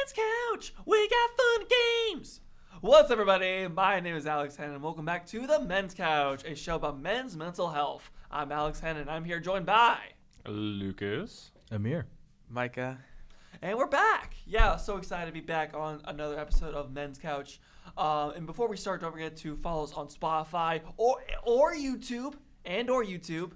Men's Couch. We got fun games. What's up, everybody? My name is Alex Hannon, and welcome back to the Men's Couch, a show about men's mental health. I'm Alex Hannon, and I'm here joined by Lucas, Amere, Micah, and we're back. Yeah, so excited to be back on another episode of Men's Couch. And before we start, don't forget to follow us on Spotify or YouTube or YouTube.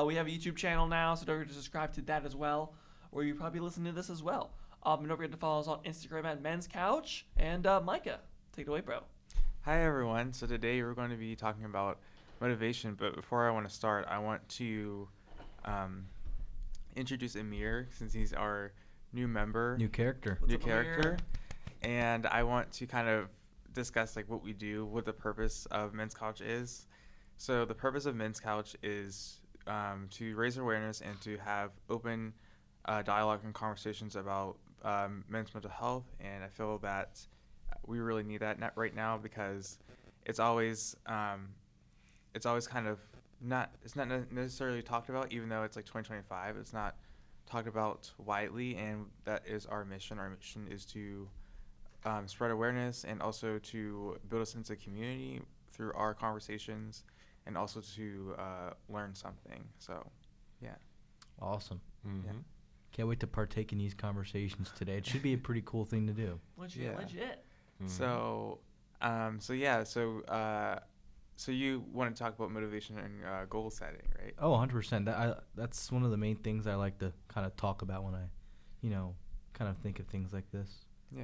We have a YouTube channel now, so don't forget to subscribe to that as well, or you're probably listening to this as well. And don't forget to follow us on Instagram at Men's Couch. And Micah, take it away, bro. Hi everyone. So today we're going to be talking about motivation, but before I want to start, I want to introduce Amere, since he's our new member. new character. What's new up, character. Amere? And I want to kind of discuss like what we do, what the purpose of Men's Couch is. So the purpose of Men's Couch is to raise awareness and to have open dialogue and conversations about men's mental health. And I feel that we really need that right now, because it's always kind of not necessarily talked about, even though it's like 2025. It's not talked about widely, and that is our mission. Our mission is to spread awareness and also to build a sense of community through our conversations, and also to learn something. So, yeah. Awesome. Mm-hmm. Yeah. Can't wait to partake in these conversations today. It should be a pretty cool thing to do. Legit. Mm-hmm. So you want to talk about motivation and goal setting, right? Oh, 100%. That's one of the main things I like to kind of talk about when I, kind of think of things like this. Yeah.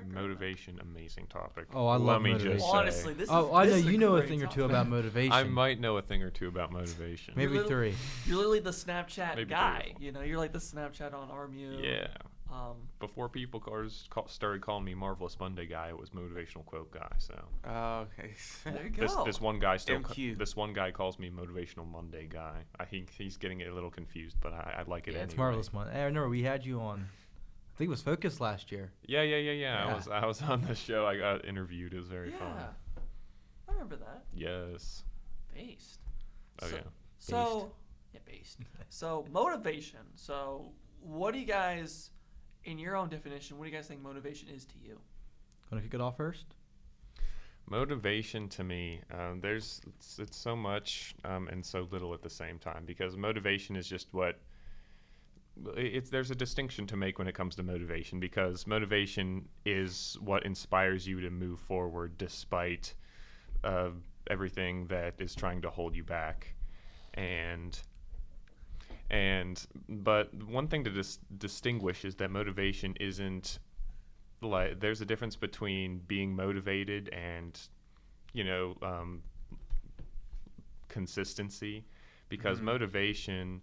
Motivation, amazing topic. Oh, I love Let me motivation. just say, Honestly, this is I know this is you know a great thing or two topic. about motivation. I might know a thing or two about motivation. Maybe You're three. You're literally the Snapchat Maybe guy. three. You're like the Snapchat on RMU. Yeah. Um, Before people started calling me Marvelous Monday guy, it was motivational quote guy. So Oh, okay. there you go. this one guy MQ. this one guy calls me Motivational Monday guy. I think he's getting it a little confused, but I like it Yeah, anyway. it's marvelous, man. I remember we had you on. I think it was Focus last year. Yeah. Yeah. I was on the show. I got interviewed. It was very fun. I remember that. Yes. Based. Oh So- yeah. So, yeah, based. So, motivation. So, what do you guys, in your own definition, what do you guys think motivation is to you? Want to kick it off first? Motivation to me, it's so much and so little at the same time, because motivation is just there's a distinction to make when it comes to motivation, because motivation is what inspires you to move forward despite everything that is trying to hold you back. But one thing to distinguish is that motivation isn't like, there's a difference between being motivated and consistency, because motivation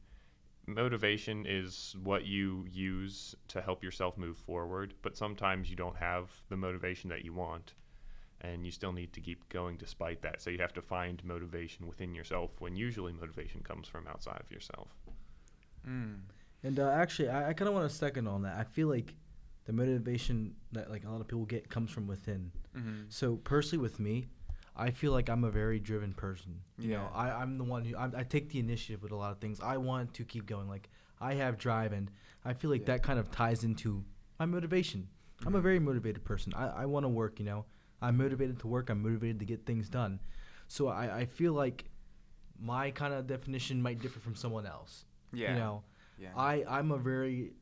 is what you use to help yourself move forward, but sometimes you don't have the motivation that you want, and you still need to keep going despite that. So you have to find motivation within yourself, when usually motivation comes from outside of yourself. And actually, I kind of want to second on that. I feel like the motivation that like a lot of people get comes from within. Mm-hmm. So personally, with me, I feel like I'm a very driven person. You know, I'm the one who I take the initiative with a lot of things. I want to keep going. Like, I have drive, and I feel like that kind of ties into my motivation. Mm-hmm. I'm a very motivated person. I want to work. I'm motivated to work. I'm motivated to get things done. So I feel like my kind of definition might differ from someone else. Yeah. I'm a very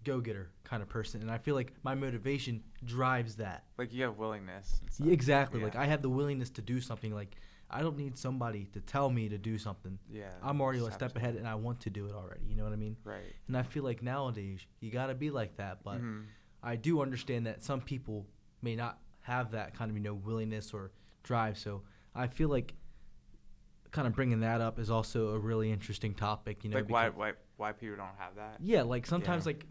go-getter kind of person, and I feel like my motivation drives that. Like, you have willingness and stuff. Yeah, exactly. Yeah. Like, I have the willingness to do something. Like, I don't need somebody to tell me to do something. Yeah. I'm already a just step have to. ahead, and I want to do it already. You know what I mean? Right. And I feel like nowadays you got to be like that, but Mhm. I do understand that some people may not have that kind of willingness or drive. So I feel like kind of bringing that up is also a really interesting topic. Like, why people don't have that? Yeah, like sometimes Yeah. like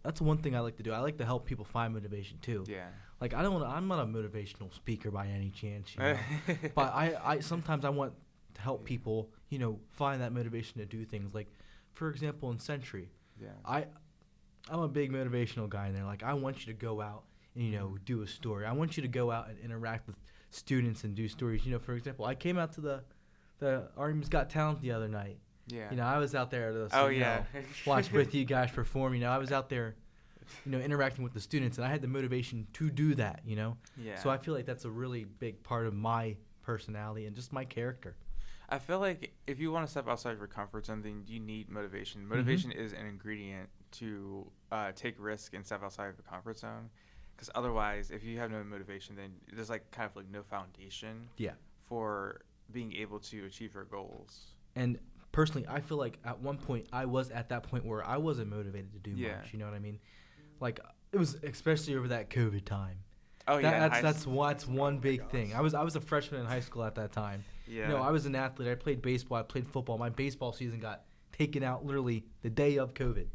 that's one thing I like to do. I like to help people find motivation too. Yeah. Like, I'm not a motivational speaker by any chance, but I sometimes I want to help people, find that motivation to do things. Like, for example, in Century, Yeah. I'm a big motivational guy in there. Like, I want you to go out and, do a story. I want you to go out and interact with students and do stories. For example, I came out to the Army's Got Talent the other night. Yeah. I was out there to Oh, yeah. watch with you guys perform. I was out there interacting with the students, and I had the motivation to do that. Yeah. So I feel like that's a really big part of my personality and just my character. I feel like if you want to step outside your comfort zone, then you need motivation. Motivation is an ingredient to take risk and step outside of your comfort zone. Because otherwise, if you have no motivation, then there's like kind of like no foundation for being able to achieve your goals. And personally, I feel like at one point I was at that point where I wasn't motivated to do much. You know what I mean? Like it was especially over that COVID time. Oh yeah, that's one big thing. I was a freshman in high school at that time. Yeah. I was an athlete. I played baseball. I played football. My baseball season got taken out literally the day of COVID,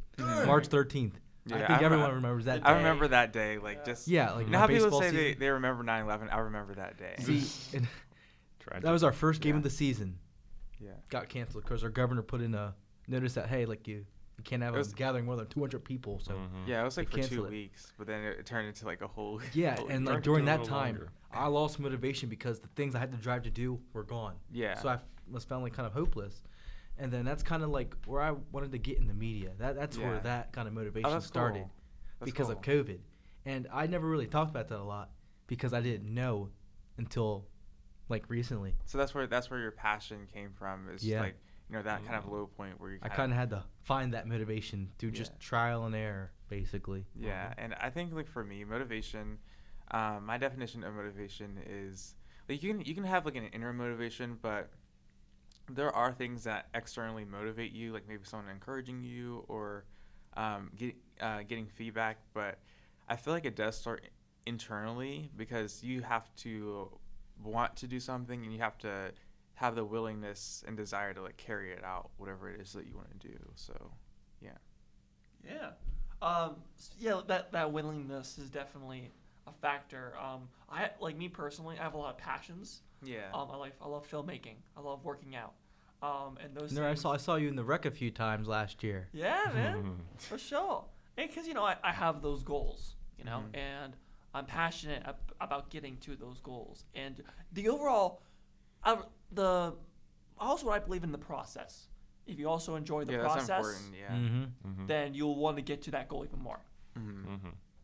March 13th. Yeah, I think everyone remembers that day. I remember that day. Like just like you know how people baseball say they remember 9/11. I remember that day. See, and that was our first game of the season. Yeah. Got canceled because our governor put in a notice that hey, like you can't have a gathering more than 200 people. So yeah, it was like for 2 canceled it. weeks, but then it turned into like a whole. Yeah, whole and year. like during that little time, longer. I lost motivation because the things I had to drive to do were gone. Yeah. So I was feeling kind of hopeless, and then that's kind of like where I wanted to get in the media. That's where that kind of motivation that's started cool. That's because of COVID, and I never really talked about that a lot because I didn't know until like recently. So that's where your passion came from. Is like that kind of low point where you. I kind of had to find that motivation through just trial and error, basically. Yeah, and I think like for me, motivation, my definition of motivation is like you can have like an inner motivation, but there are things that externally motivate you, like maybe someone encouraging you or getting feedback. But I feel like it does start internally because you have to want to do something and you have to have the willingness and desire to like carry it out, whatever it is that you want to do. So, yeah. That willingness is definitely a factor. I like me personally, I have a lot of passions. Yeah. I love filmmaking. I love working out. And those. No, I saw you in the rec a few times last year. Yeah, man, for sure. And because I have those goals, and I'm passionate about getting to those goals. And the overall, also I believe in the process. If you also enjoy the process, that's important. Yeah. then you'll want to get to that goal even more.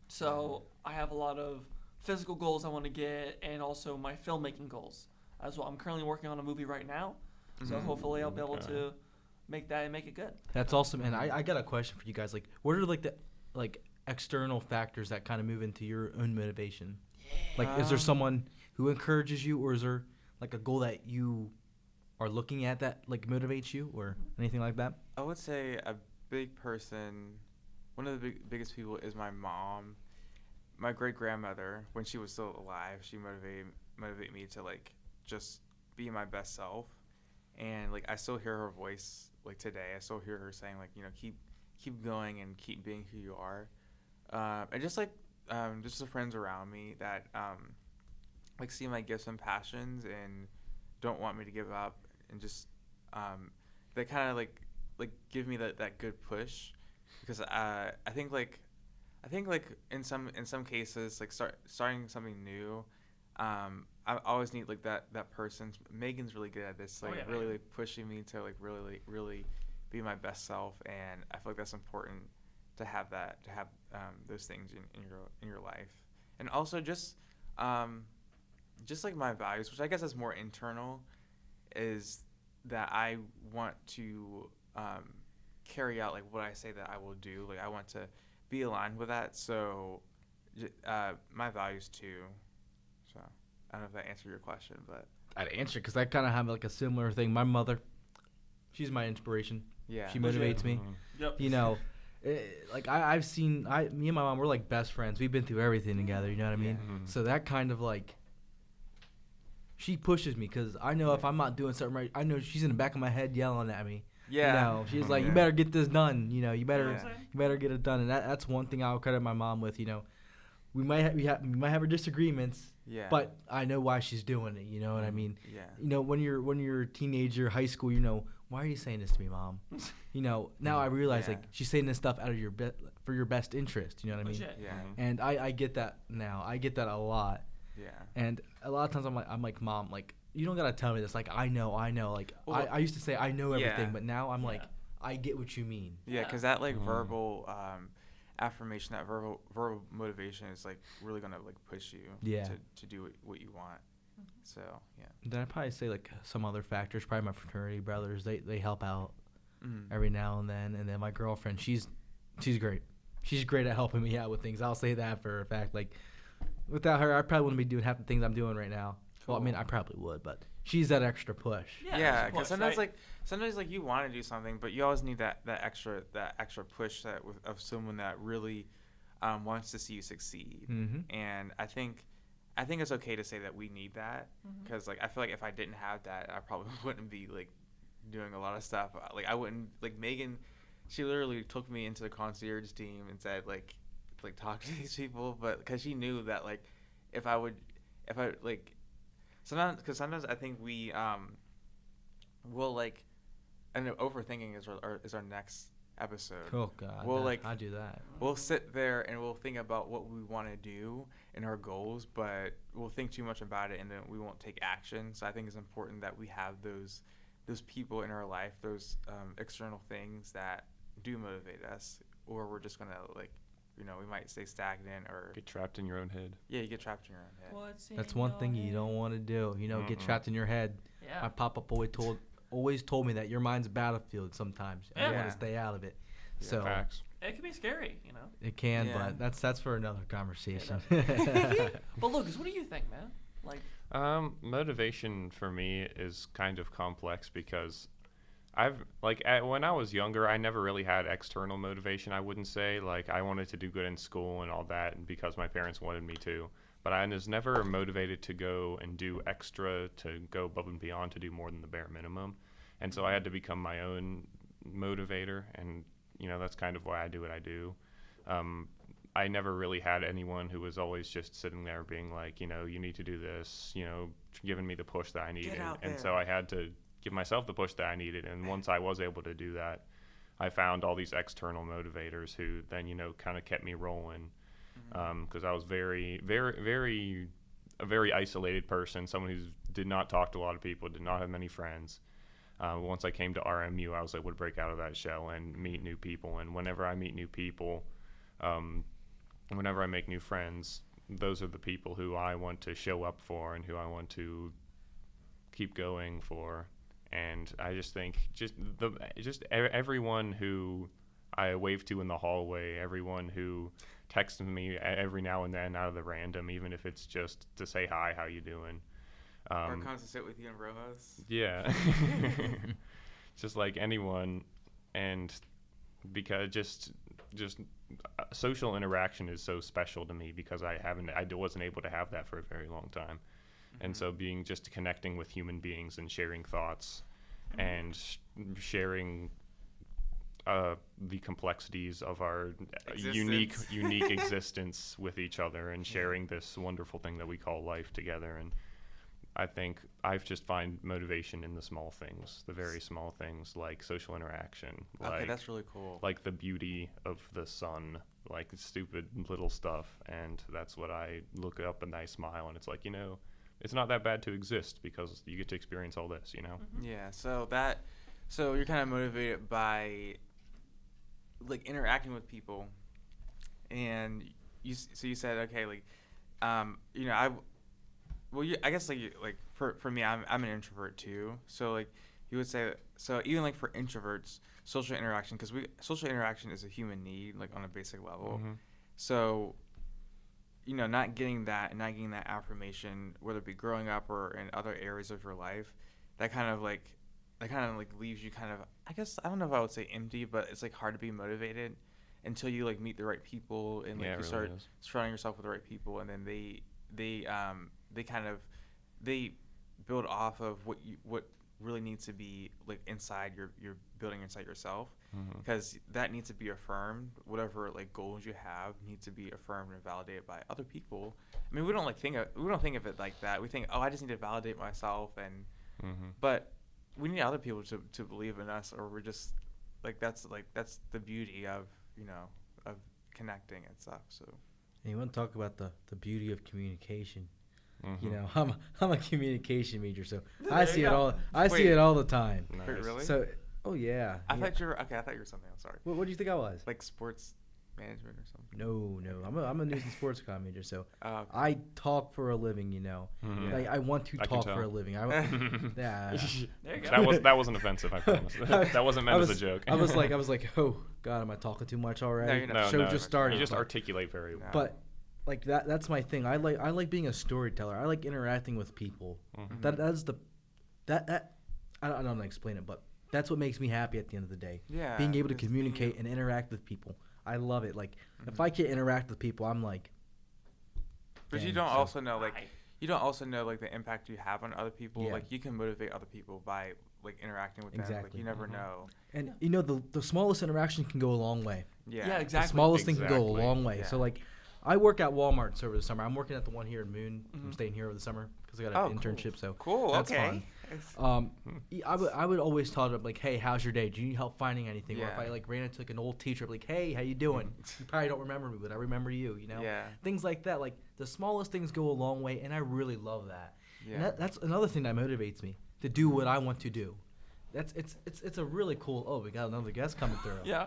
So I have a lot of physical goals I want to get, and also my filmmaking goals as well. I'm currently working on a movie right now, so hopefully I'll be able to make that and make it good. That's awesome. And I got a question for you guys. Like, what are like the external factors that kind of move into your own motivation? Like, is there someone who encourages you, or is there like a goal that you are looking at that like motivates you, or anything like that? I would say a big person, one of the biggest people is my mom. My great-grandmother, when she was still alive, she motivated me to like just be my best self. And like I still hear her voice like today. I still hear her saying like, keep going and keep being who you are. And just like just the friends around me that like see my gifts and passions and don't want me to give up, and just they kind of like give me that good push, because I think in some cases like starting something new, I always need like that person. Megan's really good at this, like really like pushing me to like really be my best self, and I feel like that's important to have those things in your life. And also just like my values, which I guess is more internal, is that I want to carry out like what I say that I will do. Like I want to be aligned with that. So my values too. So I don't know if that answered your question, but I'd answer because I kind of have like a similar thing. My mother, she's my inspiration. yeah, She motivates me. Yep. Like I've seen, me and my mom, we're like best friends. We've been through everything together. You know what I mean? So that kind of like, she pushes me because I know if I'm not doing something right, I know she's in the back of my head yelling at me. Yeah. She's like, you better get this done. You better get it done. And that's one thing I'll credit my mom with. We might have our disagreements. Yeah. But I know why she's doing it. You know what I mean? Yeah. When you're a teenager, high school, why are you saying this to me, Mom? Now I realize like she's saying this stuff out of for your best interest. You know what I mean? Yeah. And I get that now. I get that a lot. Yeah. And a lot of times I'm like, Mom, like you don't gotta tell me this. Like I know. Like I used to say I know everything, but now I'm like I get what you mean. Yeah, because that like verbal, affirmation, that verbal motivation is like really gonna like push you Yeah. to do what you want. So yeah. Then I'd probably say like some other factors. Probably my fraternity brothers. They help out Mm-hmm. every now and then my girlfriend, she's great. She's great at helping me out with things. I'll say that for a fact. Like without her, I probably wouldn't be doing half the things I'm doing right now. Well, I mean, I probably would, but she's that extra push. Yeah, push, because sometimes right? sometimes you want to do something, but you always need that extra push of someone that really wants to see you succeed. Mm-hmm. And I think it's okay to say that we need that, because like I feel like if I didn't have that, I probably wouldn't be like doing a lot of stuff. Like I wouldn't, like Megan, she literally took me into the concierge team and said like talk to these people, but because she knew that like if I like sometimes I think we will like, and overthinking is our next episode. Oh God, I do that. We'll sit there and we'll think about what we want to do and our goals, but we'll think too much about it and then we won't take action. So I think it's important that we have those people in our life, those external things that do motivate us, or we're just gonna like, we might stay stagnant or Get trapped in your own head. Yeah, you get trapped in your own head. That's one thing you don't want to do. Get trapped in your head. Yeah. My pop-up always told me that your mind's a battlefield sometimes. And you want Yeah. to stay out of it. Yeah, So facts. It can be scary, it can, Yeah. but that's for another conversation. But Lucas, what do you think, man? Like, Motivation for me is kind of complex because when I was younger, I never really had external motivation. I wouldn't say like I wanted to do good in school and all that, and because my parents wanted me to. But I was never motivated to go and do extra, to go above and beyond, to do more than the bare minimum. And so I had to become my own motivator, and that's kind of why I do what I do. I never really had anyone who was always just sitting there being like, you need to do this, giving me the push that I needed. And so I had to give myself the push that I needed. And once I was able to do that, I found all these external motivators who then, kind of kept me rolling. Because I was very, very, very, a very isolated person, someone who did not talk to a lot of people, did not have many friends. Once I came to RMU, I was able to break out of that shell and meet new people. And whenever I meet new people, whenever I make new friends, those are the people who I want to show up for and who I want to keep going for. And I just think everyone who I wave to in the hallway, everyone who texts me every now and then out of the random, even if it's just to say hi, how you doing? Or comes to sit with you in Rojas. Yeah. Just like anyone. And because just social interaction is so special to me because I wasn't able to have that for a very long time. And so just connecting with human beings and sharing thoughts and sharing the complexities of our unique existence with each other and sharing this wonderful thing that we call life together. And I think I've just find motivation in the small things, the very small things like social interaction. Okay, that's really cool. Like the beauty of the sun, like stupid little stuff. And that's what I look up and I smile and it's like, it's not that bad to exist because you get to experience all this, Yeah, so you're kind of motivated by like interacting with people, and you said okay, like I guess like for me, I'm an introvert too, so like you would say so even like for introverts, social interaction, because social interaction is a human need like on a basic level. So not getting that affirmation, whether it be growing up or in other areas of your life, that kind of leaves you kind of, I guess, I don't know if I would say empty, but it's like hard to be motivated until you like meet the right people and like you start surrounding yourself with the right people, and then they build off of what really needs to be like inside you're building inside yourself, because that needs to be affirmed. Whatever like goals you have need to be affirmed and validated by other people. I mean, we don't think of it like that. We think, oh, I just need to validate myself, and but we need other people to believe in us, or we're just that's the beauty of of connecting and stuff. So And you want to talk about the beauty of communication. I'm a communication major, so I see it all. See it all the time. Nice. Wait, really? So, oh yeah. I thought you were something. I'm sorry. What do you think I was? Like sports management or something? No. I'm a news and sports com major, so Okay. I talk for a living. Mhm. Like, I want to I can talk for a tell. living. Yeah. There you go. That wasn't offensive. I promise. That wasn't meant as a joke. I was like, oh God, am I talking too much already? No, you're not. No, Show no, just started. You just but- articulate very well. No. But like that's my thing. I like being a storyteller. I like interacting with people. Mhm. That's the that I don't know how to explain it, but that's what makes me happy at the end of the day. Yeah. Being able to it's communicate being- and interact with people. I love it. Like if I can't interact with people, I'm like. But you dang, don't so- also know like the impact you have on other people. Yeah. Like you can motivate other people by like interacting with them. Like Exactly. you never Mhm. know. And the smallest interaction can go a long way. Yeah. Yeah, exactly. The smallest thing can go a Exactly. long way. Yeah. So like, I work at Walmart over the summer. I'm working at the one here in Moon. I'm Mhm. staying here over the summer because I got Oh, an cool. internship. So Cool. That's Okay. I would always tell them like, hey, how's your day? Do you need help finding anything? Or if Yeah. I like ran into like an old teacher, I'd be like, hey, how you doing? You probably don't remember me, but I remember you. You know, Yeah. things like that. Like the smallest things go a long way, and I really love that. Yeah. And that's another thing that motivates me to do what I want to do. It's a really cool. Oh, we got another guest coming through. Yeah.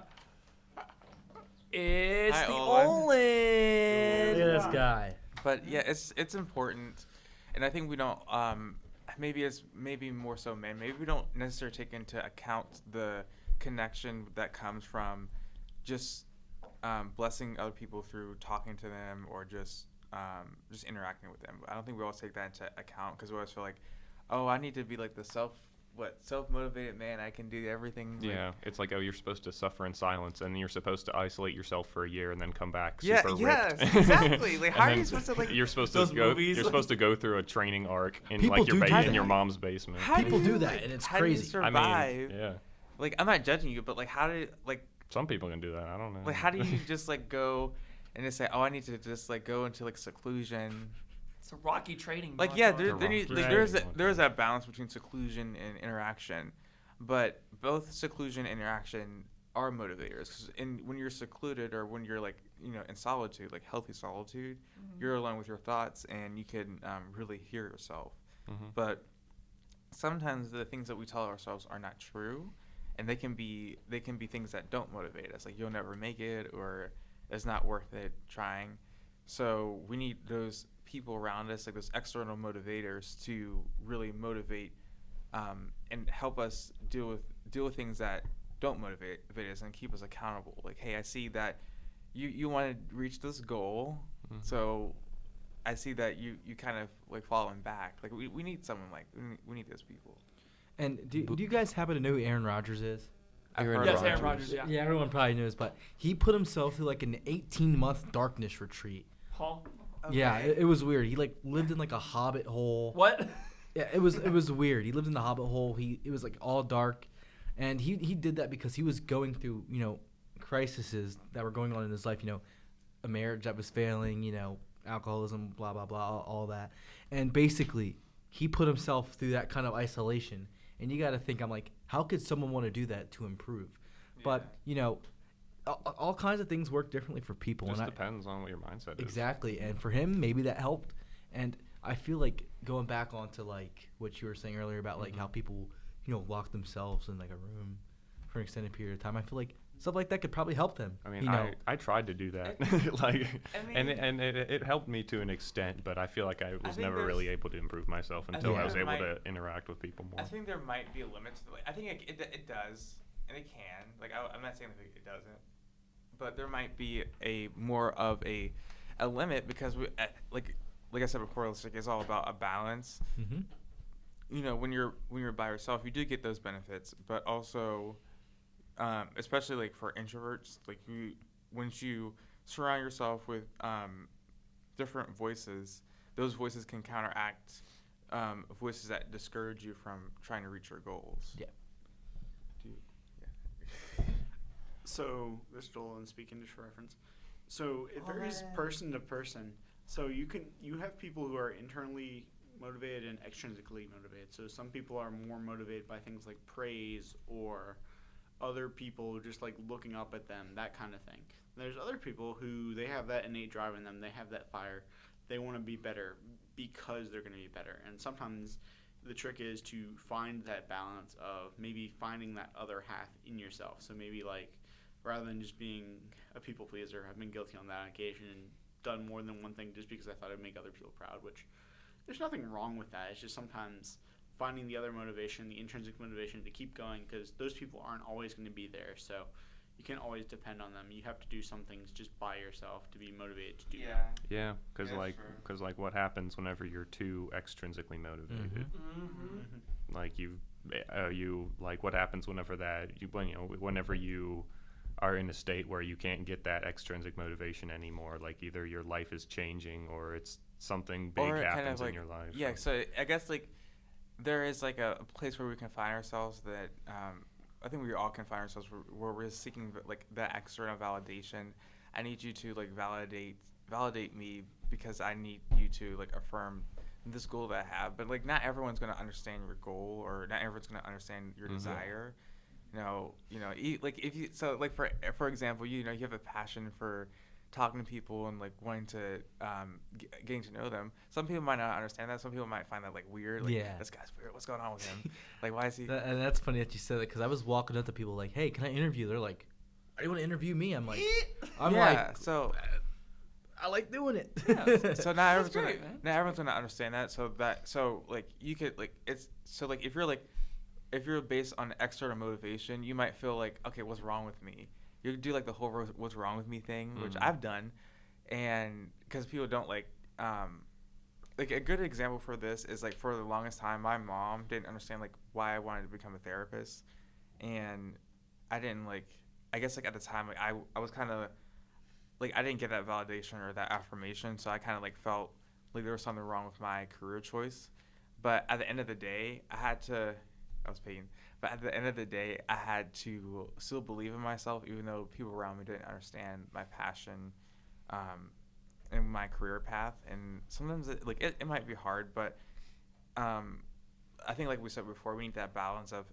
It's Hi, the Olin. Olin. Look at this guy. But yeah, it's important, and I think we don't. Maybe more so men. Maybe we don't necessarily take into account the connection that comes from just blessing other people through talking to them or just interacting with them. I don't think we always take that into account because we always feel like, oh, I need to be like the self-motivated man. I can do everything. like- Yeah, it's like, oh, you're supposed to suffer in silence, and you're supposed to isolate yourself for a year and then come back Yeah, super yes, ripped. exactly. Like, how And are you then supposed to, like- You're supposed Those to go. movies, You're like- supposed to go through a training arc in People like your do do in that. your mom's basement. How People do do you, that, like, and it's how do you crazy. I survive? mean, yeah, Like, I'm not judging you, but like, how do like some people can do that. I don't know. Like, how do you just like go and just say, oh, I need to just like go into like seclusion? It's a rocky training. Like, yeah, montage. there's that balance between seclusion and interaction, but both seclusion and interaction are motivators. 'Cause when you're secluded or when you're like in solitude, like healthy solitude, you're alone with your thoughts and you can really hear yourself. Mhm. But sometimes the things that we tell ourselves are not true, and they can be things that don't motivate us, like you'll never make it or it's not worth it trying. So we need those people around us, like those external motivators, to really motivate and help us deal with things that don't motivate us and keep us accountable. Like, hey, I see that you want to reach this goal, so I see that you kind of like falling back. Like we need someone like we need those people. And do you guys happen to know who Aaron Rodgers is? I've Aaron heard Yes, of Aaron it. Rodgers. Yeah. Yeah, everyone probably knows, but he put himself through like an 18-month darkness retreat. Huh? Yeah, Okay. it was weird. He like lived in like a hobbit hole. What? Yeah, it was weird. He lived in the hobbit hole. It was like all dark, and he did that because he was going through crises that were going on in his life. A marriage that was failing. Alcoholism, blah blah blah, all that, and basically he put himself through that kind of isolation. And you got to think, I'm like, how could someone want to do that to improve? But all kinds of things work differently for people. Just and depends on what your mindset is. Exactly, and for him, maybe that helped. And I feel like going back onto like what you were saying earlier about like how people, lock themselves in like a room for an extended period of time. I feel like stuff like that could probably help them. I mean, I tried to do that, like, and it helped me to an extent, but I feel like I was think never really able to improve myself until think I was there able to might- interact with people more. I think there might be a limit to I think it does, and it can. Like I'm not saying that it doesn't, but there might be more of a limit because we like I said before, it's all about a balance. Mm-hmm. When you're by yourself, you do get those benefits, but also, especially like for introverts, like once you surround yourself with different voices, those voices can counteract voices that discourage you from trying to reach your goals. Yeah. So this is Dolan speaking, just for reference. So it varies person to person. So you have people who are internally motivated and extrinsically motivated. So some people are more motivated by things like praise or other people just like looking up at them, that kind of thing. There's other people who they have that innate drive in them. They have that fire. They want to be better because they're going to be better. And sometimes the trick is to find that balance of maybe finding that other half in yourself. So maybe like rather than just being a people pleaser. I've been guilty on that occasion and done more than one thing just because I thought it'd make other people proud, which there's nothing wrong with that. It's just sometimes finding the other motivation, the intrinsic motivation to keep going, because those people aren't always going to be there. So you can't always depend on them. You have to do some things just by yourself to be motivated to do that. Yeah, because like what happens whenever you're too extrinsically motivated? Like you like what happens whenever whenever you are in a state where you can't get that extrinsic motivation anymore. Like either your life is changing or it's something big happens in your life. Yeah, so I guess like there is like a place where we can find ourselves that I think we all can find ourselves where we're seeking like that external validation. I need you to like validate me because I need you to like affirm this goal that I have. But like not everyone's gonna understand your goal, or not everyone's gonna understand your desire. Like if you like for example, you have a passion for talking to people and like wanting to getting to know them. Some people might not understand that. Some people might find that like weird. Like, this guy's weird. What's going on with him? Like, why is he? And that's funny that you said that, because I was walking up to people like, "Hey, can I interview?" They're like, "Are you want to interview me?" I'm like, so I like doing it. Yeah. So not everyone's gonna understand that. So like you could like it's so like if you're based on external motivation, you might feel like, okay, what's wrong with me? You do like the whole what's wrong with me thing, which I've done, and because people don't like a good example for this is like for the longest time, my mom didn't understand like why I wanted to become a therapist, and I didn't I guess like at the time like I was kind of like I didn't get that validation or that affirmation, so I kind of like felt like there was something wrong with my career choice. But at the end of the day, I was paying. But at the end of the day, I had to still believe in myself, even though people around me didn't understand my passion and my career path. And sometimes it might be hard, but I think like we said before, we need that balance of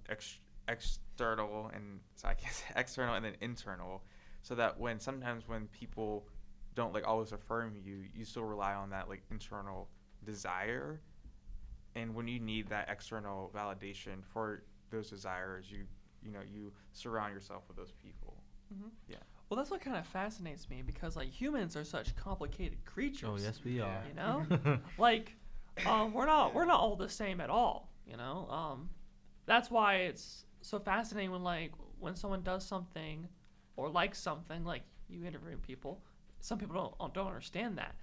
external and external and then internal, so that sometimes when people don't like always affirm you, you still rely on that like internal desire. And when you need that external validation for those desires, you surround yourself with those people. Mm-hmm. Yeah. Well, that's what kind of fascinates me, because like humans are such complicated creatures. Oh yes, we are. You know, like we're not all the same at all. You know, that's why it's so fascinating when someone does something or likes something. Like you interview people, some people don't understand that.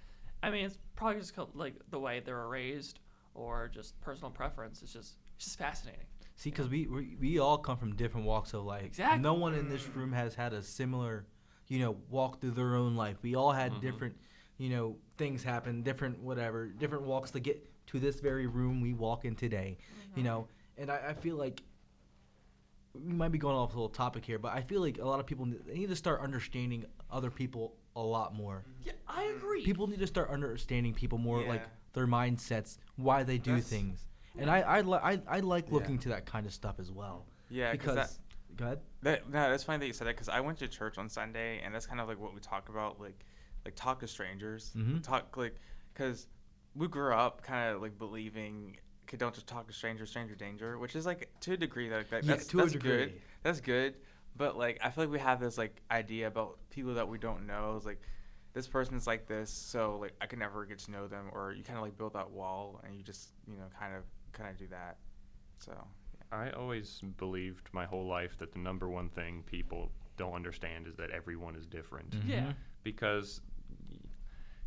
I mean, it's probably just like the way they were raised, or just personal preference. It's just fascinating. See, because we all come from different walks of life. Exactly. No one in this room has had a similar, walk through their own life. We all had different, things happen, different walks to get to this very room we walk in today. And I feel like we might be going off a little topic here, but I feel like a lot of people need to start understanding other people a lot more. Yeah, I agree. People need to start understanding people more, like their mindsets, why they do things. And I like looking to that kind of stuff as well. Yeah, because go ahead. That's funny that you said that, because I went to church on Sunday, and that's kind of like what we talked about, like talk to strangers, because we grew up kind of like believing, okay, don't just talk to strangers, stranger danger, which is like to a degree that's good. That's good, but like I feel like we have this like idea about people that we don't know. It's like this person's like this, so like I can never get to know them, or you kind of like build that wall, and you just kind of do that. So I always believed my whole life that the number one thing people don't understand is that everyone is different. Mm-hmm. Yeah. Because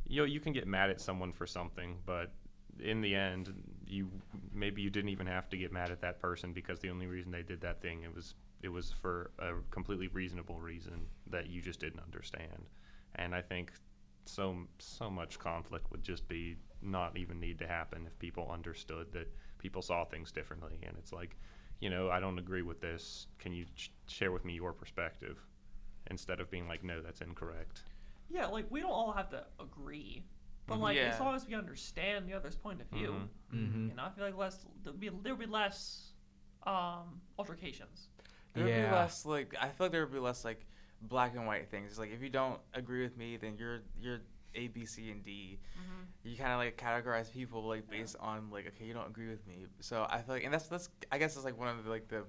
you can get mad at someone for something, but in the end, maybe you didn't even have to get mad at that person, because the only reason they did that thing, it was for a completely reasonable reason that you just didn't understand. And I think so much conflict would just be not even need to happen if people understood that people saw things differently. And it's like, I don't agree with this. Can you share with me your perspective? Instead of being like, no, that's incorrect. Yeah, like we don't all have to agree, but like as long as we understand the other's point of view, I feel like there'll be less altercations. There would be less I feel like there would be less like black and white things. Like if you don't agree with me, then you're A, B, C, and D. You kind of like categorize people like based on like, okay, you don't agree with me. So I feel like, and that's I guess it's like one of the like the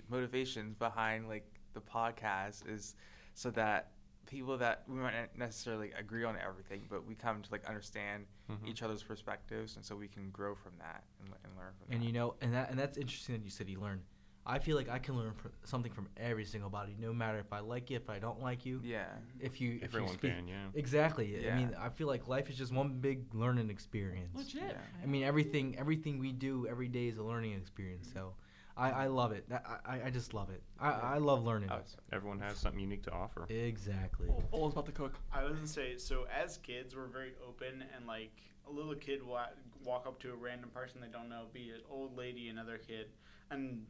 motivations behind like the podcast is so that people that we might not necessarily agree on everything, but we come to like understand each other's perspectives, and so we can grow from that and learn from that. And you know, and that's interesting that you said you learn. I feel like I can learn something from every single body, no matter if I like you, if I don't like you. Yeah. If you Everyone speak, can, yeah. Exactly. Yeah. I mean, I feel like life is just one big learning experience. Legit. Yeah. I mean, everything we do every day is a learning experience. So, I love it. I just love it. I love learning. Everyone has something unique to offer. Exactly. Always about to cook. I was gonna say, so as kids, we're very open, and like a little kid will walk up to a random person they don't know, be an old lady, another kid, and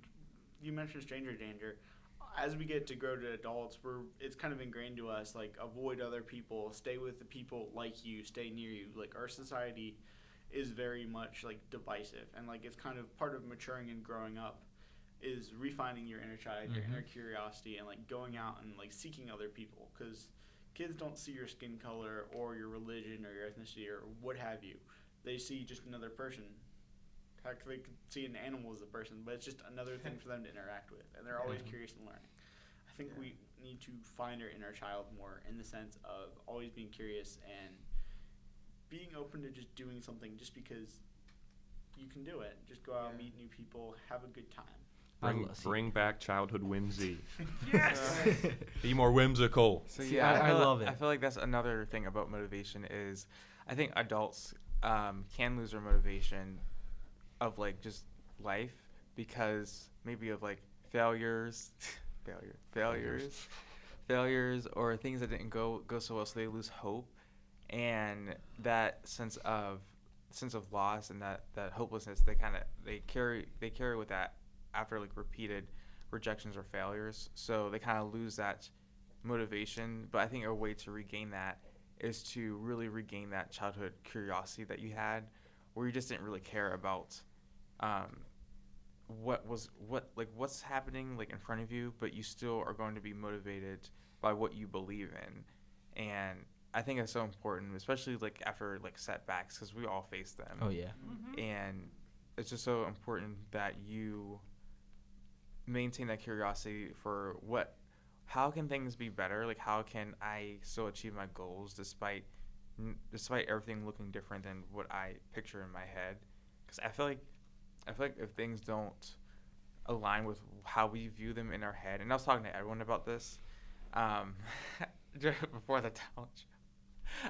you mentioned stranger danger. As we get to grow to adults, it's kind of ingrained to us, like, avoid other people, stay with the people like you, stay near you. Like, our society is very much like divisive, and like it's kind of part of maturing and growing up is refining your inner child, your inner curiosity, and like going out and like seeking other people, because kids don't see your skin color or your religion or your ethnicity or what have you. They see just another person. Heck, they could see an animal as a person, but it's just another thing for them to interact with, and they're always curious and learning. I think we need to find our inner child more, in the sense of always being curious and being open to just doing something just because you can do it. Just go out, meet new people, have a good time. Bring back childhood whimsy. Yes! Be more whimsical. So See, yeah, I love it. I feel like that's another thing about motivation is I think adults can lose their motivation of like just life because maybe of like failures or things that didn't go so well, so they lose hope, and that sense of loss and that hopelessness they carry with that after like repeated rejections or failures, so they kind of lose that motivation. But I think a way to regain that is to really regain that childhood curiosity that you had, where you just didn't really care about what's happening like in front of you, but you still are going to be motivated by what you believe in. And I think it's so important, especially like after like setbacks, because we all face them. Oh yeah. And it's just so important that you maintain that curiosity for how can things be better? Like, how can I still achieve my goals despite everything looking different than what I picture in my head? Because I feel like if things don't align with how we view them in our head, and I was talking to everyone about this before the talent show.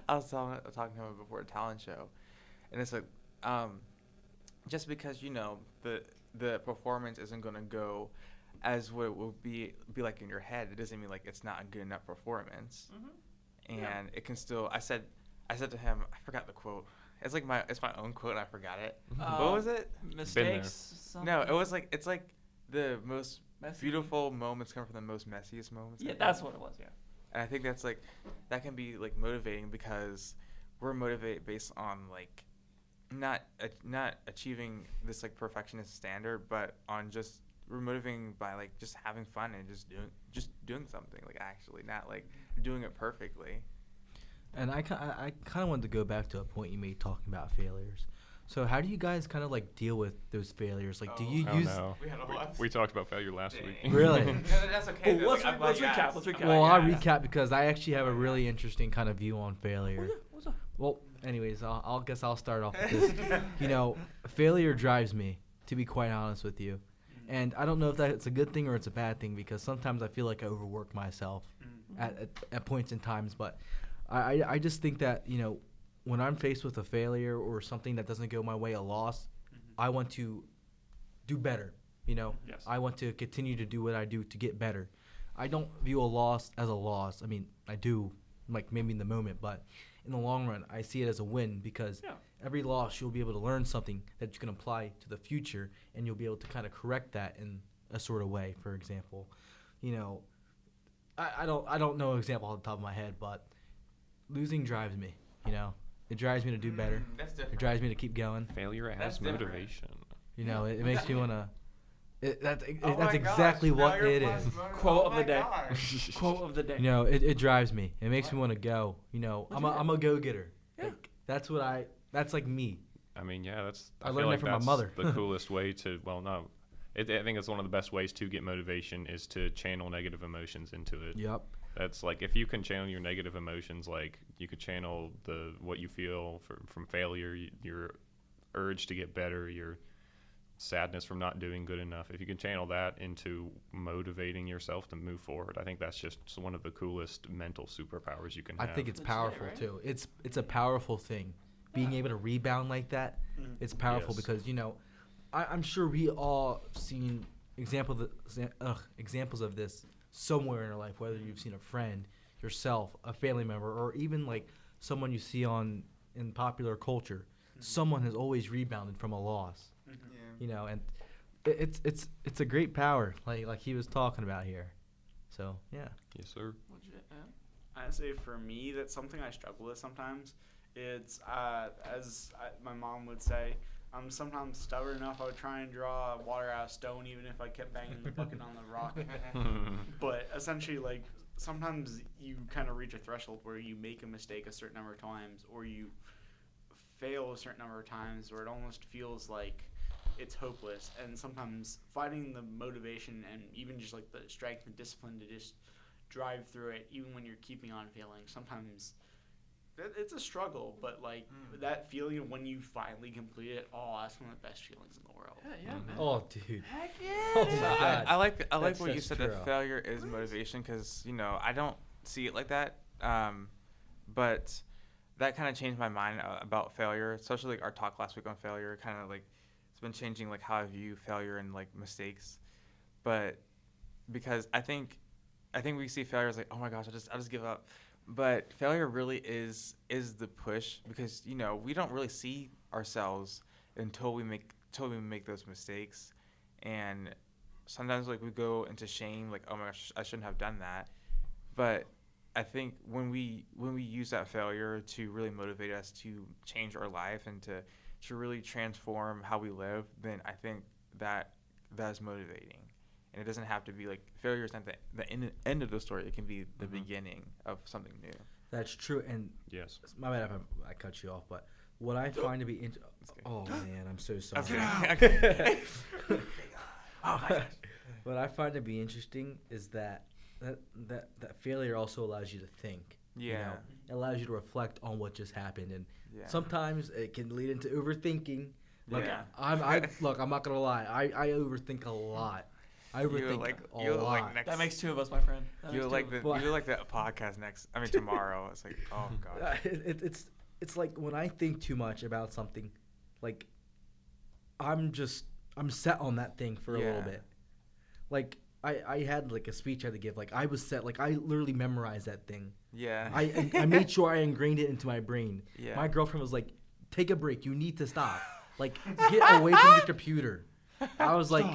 I was talking to him before the talent show, and it's like just because the performance isn't going to go as what it will be like in your head, it doesn't mean like it's not a good enough performance. And it can still. I said to him, I forgot the quote. It's like it's my own quote, and I forgot it. What was it? Mistakes. No, it was like, it's like the most beautiful moments come from the most messiest moments. Yeah, that's what it was. Yeah. And I think that's like, that can be like motivating, because we're motivated based on like not achieving this like perfectionist standard, but on just, we're motivating by like just having fun and just doing something, like actually not like doing it perfectly. And I kind of wanted to go back to a point you made talking about failures. So how do you guys kind of like deal with those failures? Like, do you use? No. We talked about failure last week. Really? No, that's okay. Well, let's recap. Let's recap. Well, I'll recap because I actually have a really interesting kind of view on failure. What's up? Well, anyways, I'll guess I'll start off with this. Failure drives me, to be quite honest with you. And I don't know if that's a good thing or it's a bad thing, because sometimes I feel like I overwork myself at points in times. But I just think that, when I'm faced with a failure or something that doesn't go my way, a loss, I want to do better. Yes. I want to continue to do what I do to get better. I don't view a loss as a loss. I mean, I do, like maybe in the moment, but in the long run, I see it as a win, because every loss you'll be able to learn something that you can apply to the future, and you'll be able to kind of correct that in a sort of way. For example, I don't know an example off the top of my head, but losing drives me. It drives me to do better. That's different. It drives me to keep going. Failure That's as different. motivation. It makes me want to. That's Oh my exactly gosh, what now it you're is. Quote oh of my the day. gosh. Quote of the day. It drives me. It makes me want to go. I'm a go-getter. Yeah. Like, that's like me. I mean, yeah, I feel learned that like from my that's mother. the coolest way to. Well, no, I think it's one of the best ways to get motivation is to channel negative emotions into it. Yep. That's like if you can channel your negative emotions, like you could channel what you feel from failure, your urge to get better, your sadness from not doing good enough. If you can channel that into motivating yourself to move forward, I think that's just one of the coolest mental superpowers you can I have. think it's Legit, powerful right? too. It's a powerful thing. Being able to rebound like that, it's powerful Yes. because I'm sure we all seen examples of this somewhere in our life. Whether you've seen a friend, yourself, a family member, or even like someone you see in popular culture, someone has always rebounded from a loss. Yeah. And it's a great power, like he was talking about here. So yeah. Yes, sir. Legit, yeah. I say for me, that's something I struggle with sometimes. It's my mom would say, I'm sometimes stubborn enough I would try and draw water out of stone even if I kept banging the bucket on the rock. But essentially, like, sometimes you kind of reach a threshold where you make a mistake a certain number of times, or you fail a certain number of times, where it almost feels like it's hopeless. And sometimes finding the motivation and even just like the strength and discipline to just drive through it, even when you're keeping on failing, sometimes it's a struggle. But like that feeling of when you finally complete it, that's one of the best feelings in the world. Yeah, man. Oh, dude. Heck Oh yeah. my So God. I like That's what you said, true. that failure is motivation, because I don't see it like that. But that kind of changed my mind about failure, especially like our talk last week on failure. Kind of like it's been changing like how I view failure and like mistakes. But because I think we see failure as like, oh my gosh, I'll just give up. But failure really is the push, because we don't really see ourselves until we make those mistakes. And sometimes like we go into shame, like, oh my gosh, I shouldn't have done that. But I think when we use that failure to really motivate us to change our life and to really transform how we live, then I think that's motivating. And it doesn't have to be like, failure is not the end of the story. It can be the beginning of something new. That's true. And Yes. my bad if I cut you off, but what I find to be oh man, I'm so sorry. Okay. What I find to be interesting is that failure also allows you to think. Yeah. It allows you to reflect on what just happened, and Yeah. sometimes it can lead into overthinking. Like Yeah. I'm not gonna lie. I overthink a lot. I overthink a lot. That makes two of us, my friend. That You makes like two of the us. But- you like the podcast tomorrow. It's like, oh god. It's like when I think too much about something, like I'm set on that thing for a little Yeah. bit. Like I had like a speech I had to give. Like I was set. Like I literally memorized that thing. Yeah. I made sure I ingrained it into my brain. Yeah. My girlfriend was like, "Take a break. You need to stop. Like get away from your computer." I was like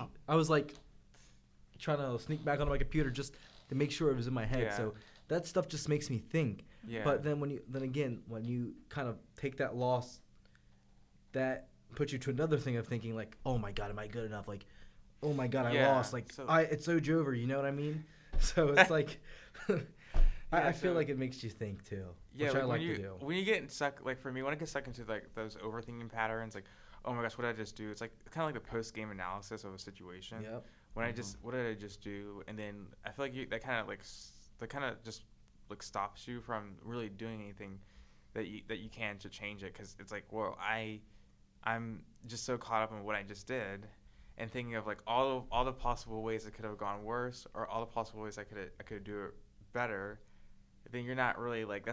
trying to sneak back onto my computer just to make sure it was in my head. Yeah. So that stuff just makes me think. Yeah. But then when you kind of take that loss, that puts you to another thing of thinking like, oh my God, am I good enough? Like, oh my God, I Yeah, lost. Like, so- it's so over. You know what I mean? So it's like, I feel so- like it makes you think too, Yeah, which I like when you to do. when you get stuck, like for me, when I get stuck into like those overthinking patterns, like, oh my gosh, what did I just do? It's like kind of like the post game analysis of a situation. Yep. When what did I just do? And then I feel like that kind of just like stops you from really doing anything that you can to change it, because it's like, well, I'm just so caught up in what I just did, and thinking of like all the possible ways it could have gone worse, or all the possible ways I could do it better. Then you're not really like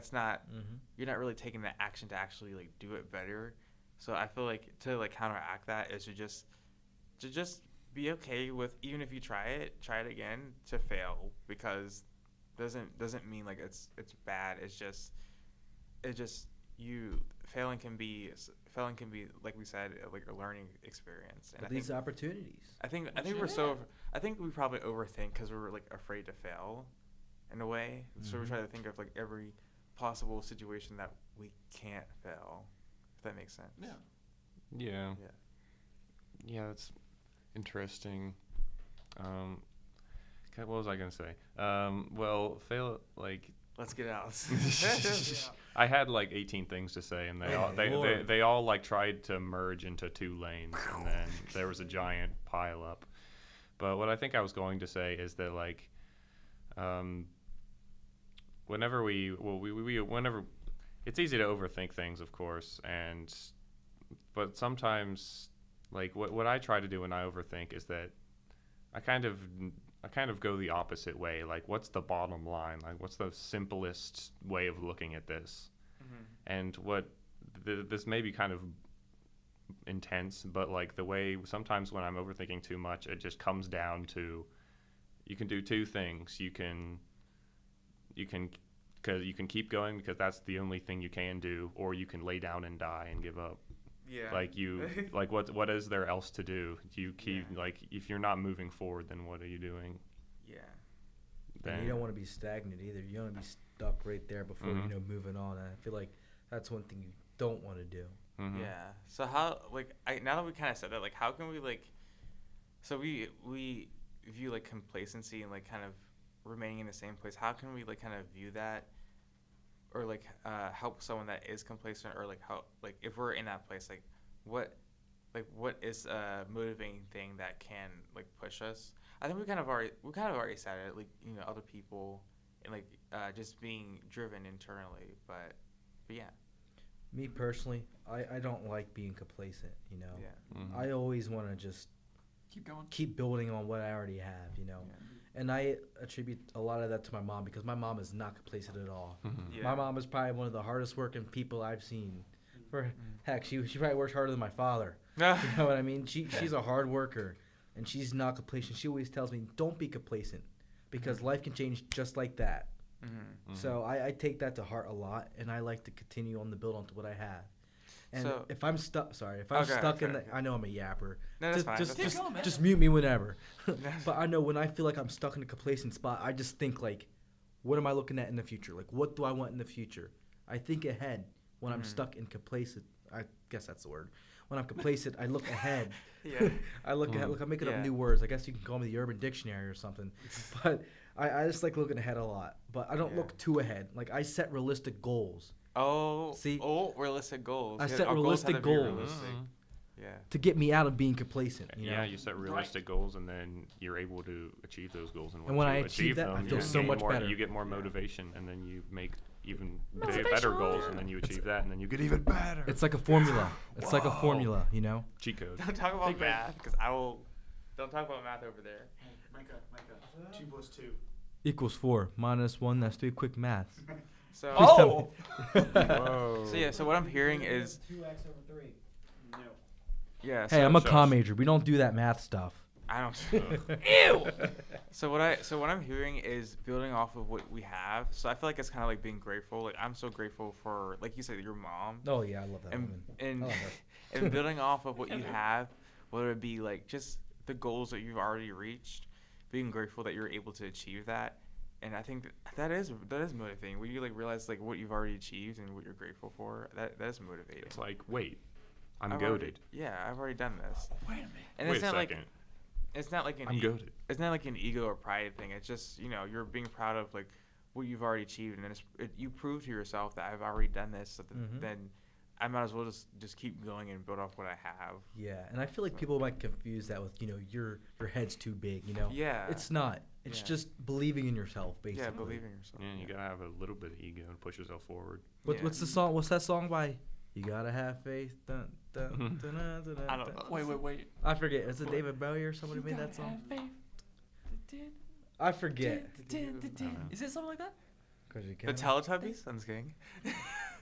you're not really taking the action to actually like do it better. So I feel like to like counteract that is to just be okay with, even if you try it again, to fail, because doesn't mean like it's bad. It's just failing can be like we said, like a learning experience. And But these opportunities. I think we probably overthink because we're like afraid to fail in a way. So we try to think of like every possible situation that we can't fail, if that makes sense. Yeah. Yeah. Yeah. Yeah, that's interesting. What was I gonna say? Well, fail like. Let's get out. I had like 18 things to say, and they all like tried to merge into 2 lanes, and then there was a giant pile up. But what I think I was going to say is that like, whenever whenever it's easy to overthink things, of course, but sometimes like what I try to do when I overthink is that I kind of go the opposite way. Like, what's the bottom line? Like, what's the simplest way of looking at this? And this may be kind of intense, but like the way sometimes when I'm overthinking too much, it just comes down to you can do two things. You can keep going because that's the only thing you can do, or you can lay down and die and give up. Yeah. Like like what is there else to do? You keep like if you're not moving forward, then what are you doing? Yeah. And you don't want to be stagnant either. You don't want to be stuck right there before moving on. And I feel like that's one thing you don't want to do. Mm-hmm. Yeah. So how now that we kind of said that, like, how can we so we view like complacency and like kind of remaining in the same place. How can we like kind of view that, or like help someone that is complacent, or like how like if we're in that place, like what is a motivating thing that can like push us? I think we kind of already said it, like, you know, other people and like just being driven internally, but yeah. Me personally, I don't like being complacent, you know. Yeah. Mm-hmm. I always want to just keep building on what I already have, you know. Yeah. And I attribute a lot of that to my mom because my mom is not complacent at all. Mm-hmm. Yeah. My mom is probably one of the hardest working people I've seen. Heck, she probably works harder than my father. You know what I mean? She's a hard worker, and she's not complacent. She always tells me, don't be complacent because life can change just like that. Mm-hmm. So I take that to heart a lot, and I like to continue on the build onto what I have. And So- if I'm stuck, I know I'm a yapper. No, that's fine. Just mute me whenever. But I know when I feel like I'm stuck in a complacent spot, I just think like, what am I looking at in the future? Like, what do I want in the future? I think ahead when I'm stuck in complacent. I guess that's the word. When I'm complacent, I look ahead. Yeah. I look ahead. Look, I'm making up Yeah. new words. I guess you can call me the Urban Dictionary or something. But I just like looking ahead a lot. But I don't look too ahead. Like, I set realistic goals. Realistic goals. I Yeah, set our realistic have to be goals. realistic. Yeah. To get me out of being complacent. You know? Yeah, you set realistic goals, and then you're able to achieve those goals. And when I you achieve that, I them, feel you so gain much more, better. You get more motivation, and then you make even better goals, and then you achieve that, and then you get even better. It's like a formula. It's like a formula, you know? Cheat code. Don't talk about math, because don't talk about math over there. Micah, 2 + 2. Equals 4 minus 1. That's 3 quick math. So. Whoa. So yeah. So what I'm hearing is. 2x over 3. No. Yeah. Hey, so I'm a shush. comm major. We don't do that math stuff. I don't. Ew. So what I'm hearing is building off of what we have. So I feel like it's kind of like being grateful. Like, I'm so grateful for, like you said, your mom. Oh, yeah, I love that And woman. and I love her. and building off of what you have, whether it be like just the goals that you've already reached, being grateful that you're able to achieve that. And I think that is motivating. When you like realize like what you've already achieved and what you're grateful for, that is motivating. It's like, wait, I'm I've goated. I've already done this. Wait a minute. And Wait it's a not second. like it's not like an I'm goated. it's not like an ego or pride thing. It's just, you know, you're being proud of like what you've already achieved, and then you prove to yourself that I've already done this. So then I might as well just keep going and build off what I have. Yeah, and I feel like people might confuse that with, you know, your head's too big, you know? Yeah. It's not. It's Yeah. just believing in yourself, basically. Yeah, believe in yourself. Yeah, you gotta have a little bit of ego and push yourself forward. What's the song? What's that song by? You gotta have faith. Dun, dun, dun, dun, dun, dun, I don't dun. know. Wait. I forget. Is it David Bowie or somebody made that song? I forget. Is it something like that? The Teletubbies? I'm just kidding.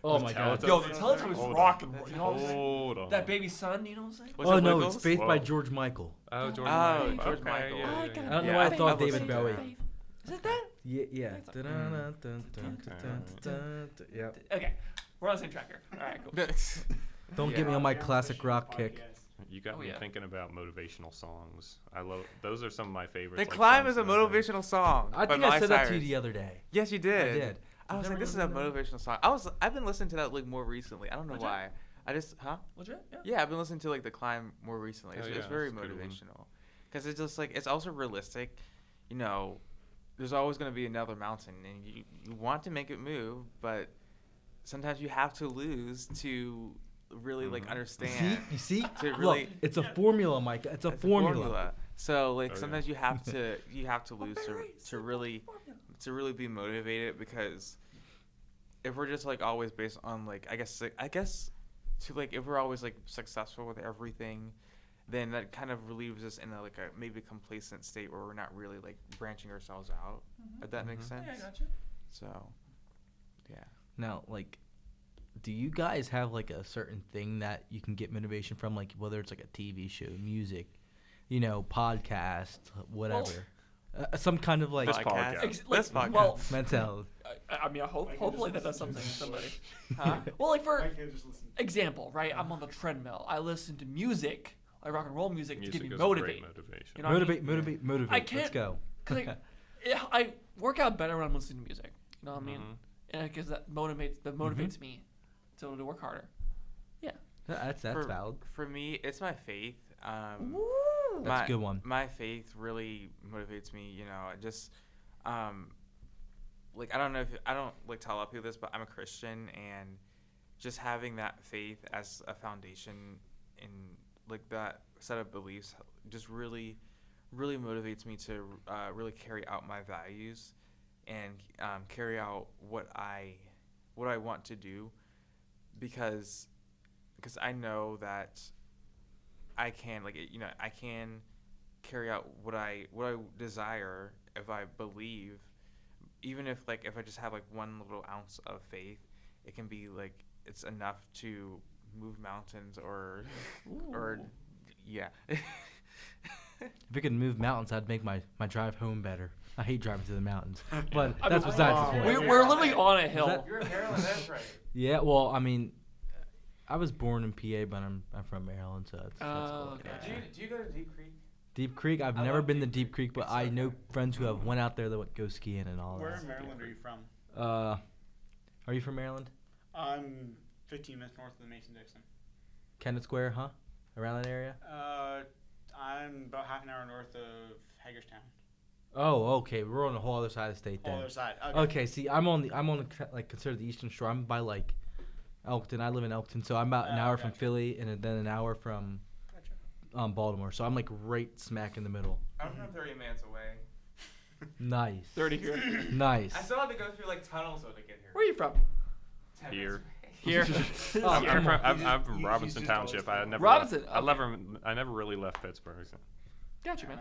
Oh my god. Yo, the Teletubbies Hold rock on. and roll. You know what I'm saying? Hold on. That baby son, you know what I'm saying? Was Oh it no, Wiggles? it's Faith by Whoa. George Michael. Oh, George Oh, Michael. George Okay, Michael. yeah, I yeah, don't know Yeah, why I I thought was David thinking Bowie. Is it that? Yeah. It's like- Yep. Okay, we're on the same track here. All right, cool. Don't get me on my classic rock kick. You got Oh, me yeah. thinking about motivational songs. I love those. Are some of my favorites. The like Climb songs is a that I think- motivational song. I by think I Miley said that to Cyrus. you the other day. Yes, you did. I did. I was Never like, this is a really known. motivational song. I've been listening to that like more recently. I don't know Legit? why. I just Legit? Yeah. Yeah, I've been listening to like The Climb more recently. It's, Oh, it's yeah, very that's a good one. motivational because it's just like it's also realistic. You know, there's always going to be another mountain, and you want to make it move, but sometimes you have to lose to really like understand. You see? To Look, really, it's a formula, Mike. It's a it's a formula. So like Oh, yeah. sometimes you have to lose to really to really be motivated, because if we're just like always based on like I guess to like if we're always like successful with everything, then that kind of relieves us in a like a maybe complacent state where we're not really like branching ourselves out. If that makes sense. Yeah, I gotcha. So, yeah. Now, like, do you guys have like a certain thing that you can get motivation from, like whether it's like a TV show, music, podcast, whatever, some kind of like This podcast. This podcast. Well, mental. I mean, hopefully that does something to somebody. Huh? Well, like for I can't just listen. example, right? I'm on the treadmill. I listen to music, like rock and roll music, to Music get me is a great motivated. motivation. You know what I mean? Motivate. I Let's can't- go. Cause I work out better when I'm listening to music. You know what I mean? Mhm. And because that motivates me to work harder. That's for, valid. For me, it's my faith. That's a good one. My faith really motivates me. Just like I don't know if I don't like tell a lot of people this, but I'm a Christian, and just having that faith as a foundation in like that set of beliefs just really motivates me to really carry out my values and carry out what I want to do, because I know that I can I can carry out what I desire if I believe, even if I just have like one little ounce of faith, it can be like it's enough to move mountains or yeah. If we could move mountains, I'd make my drive home better. I hate driving to the mountains, but I that's mean, besides the point. We're literally on a hill. You're in Maryland, that's right. Yeah, well, I mean, I was born in PA, but I'm from Maryland, so that's cool. Okay. Yeah. Do you go to Deep Creek? Deep Creek, I've I never love been to Deep Deep Creek. Creek, but It's I so know good. friends who have went out there that would go skiing and all Where that. in Maryland are you from? Are you from Maryland? I'm 15 minutes north of the Mason-Dixon. Kennett Square, huh? Around that area? I'm about half an hour north of Hagerstown. Oh, okay. We're on the whole other side of the state Whole then. other side. Okay, see, I'm on the like considered the Eastern Shore. I'm by like Elkton. I live in Elkton, so I'm about an hour from Gotcha. Philly, and then an hour from Gotcha. Baltimore. So I'm like right smack in the middle. I'm from 30 minutes away. Nice. 30 here. Nice. I still have to go through like tunnels though to get here. Where are you from? 10 Here. minutes away. Here. Oh, I'm come from, on. I'm from He's Robinson just always Township. I never Robinson, Left, okay. I never really left Pittsburgh. So. Got you, man.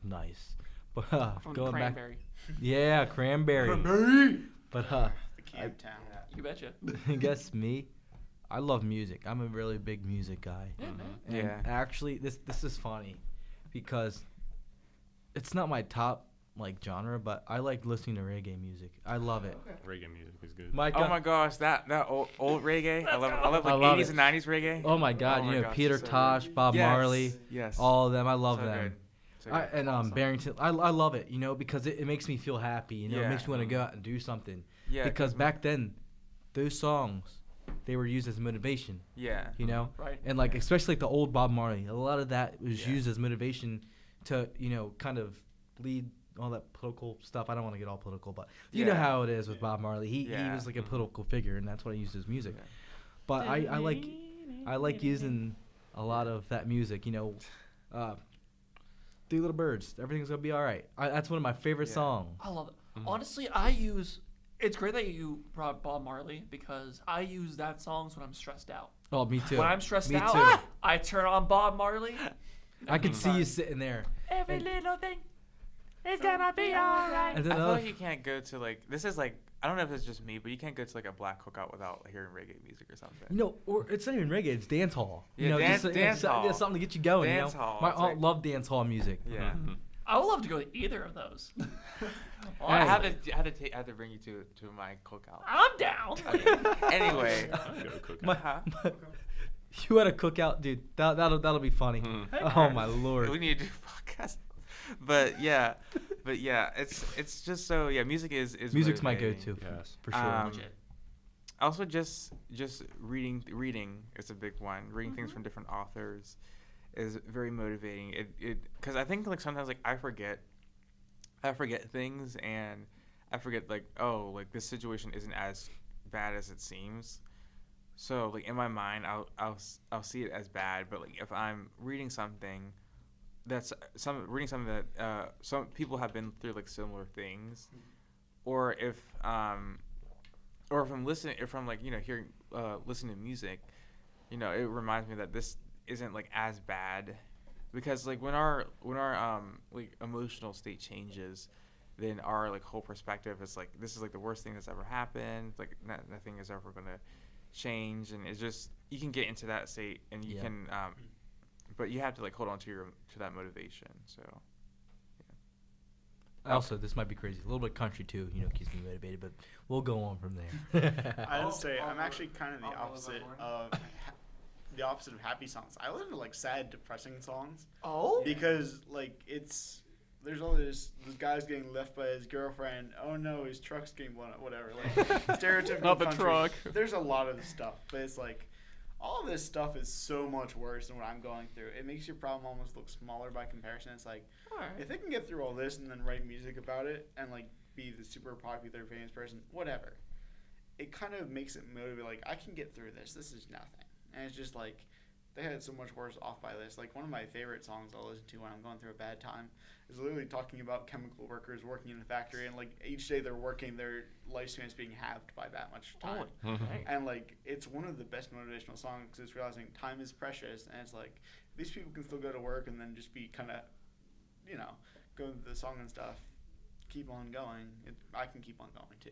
Nice. But From going back, Cranberry. yeah, cranberry. But The camp town. You betcha. I guess me, I love music. I'm a really big music guy. Yeah, man. And Yeah. actually, this is funny because it's not my top like genre, but I like listening to reggae music. I love it. Reggae music is good. My Oh God, my gosh, that old reggae. I love go. like I love 80s it. and 90s reggae. oh my God, Oh my gosh, Peter so Tosh, good. Bob Yes, Marley, Yes. all of them. I love So them. good. So good. And Awesome. Barrington, I love it, because it makes me feel happy. It Yeah. makes me want to go out and do something. Yeah. Because back then, those songs, they were used as motivation. Yeah. Right. And like especially like the old Bob Marley, a lot of that was Yeah. used as motivation to kind of lead all that political stuff. I don't want to get all political, but you know Yeah. how it is with Bob Marley. He Yeah. was like a political figure, and that's what I used his music. Yeah. But I like using a lot of that music. Three Little Birds, Everything's Gonna Be All Right. That's one of my favorite Yeah. songs. I love it. Mhm. Honestly, it's great that you brought Bob Marley because I use that songs when I'm stressed out. Oh, me too. When I'm stressed Me out, too. I turn on Bob Marley. I could see you Fun. sitting there. Every And- little thing is gonna be alright. And I then feel other- like you can't go to like this is like I don't know if it's just me, but you can't go to like a black cookout without hearing reggae music or something. or it's not even reggae. It's dance hall. Yeah, dance hall. It's something to get you going. Dance hall, My it's aunt like- loved dance hall music. Yeah. Mhm. I would love to go to either of those. I Hey. had to bring you to my cookout. I'm down. Anyway. I'd go cook My- Huh? You had a cookout, dude. That'll be funny. Mhm. Oh my We lord. need to do a podcast. But yeah, it's just so music is Music's my motivating. go-to Yes. for sure. Legit. Also, just reading is a big one. Reading things from different authors is very motivating. It because I think like sometimes like I forget things and I forget like this situation isn't as bad as it seems. So like in my mind I'll see it as bad, but like if I'm reading something that some people have been through like similar things, or if I'm listening, if I'm like hearing listening to music, it reminds me that this isn't like as bad, because like when our like emotional state changes, then our like whole perspective is like, this is like the worst thing that's ever happened, like nothing is ever gonna change, and it's just, you can get into that state, and you can but you have to like hold on to that motivation. So Also, this might be crazy. A little bit country too, keeps me motivated, but we'll go on from there. I would say I'm actually kind of the opposite of happy songs. I listen to like sad, depressing songs. Oh. Because like there's all this guy's getting left by his girlfriend. Oh no, his truck's getting blown up. Whatever. Like stereotypical. Not the country. truck. There's a lot of stuff, but it's like all of this stuff is so much worse than what I'm going through. It makes your problem almost look smaller by comparison. It's like, if they can get through all this and then write music about it and like be the super popular famous person, whatever, it kind of makes it motivate. Like, I can get through this. This is nothing. And it's just like, they had so much worse off by this. Like, one of my favorite songs I'll listen to when I'm going through a bad time is literally talking about chemical workers working in a factory, and like each day they're working, their lifespan is being halved by that much time. And like, it's one of the best motivational songs because it's realizing time is precious, and it's like, these people can still go to work and then just be kind of, go to the song and stuff, keep on going. I can keep on going too.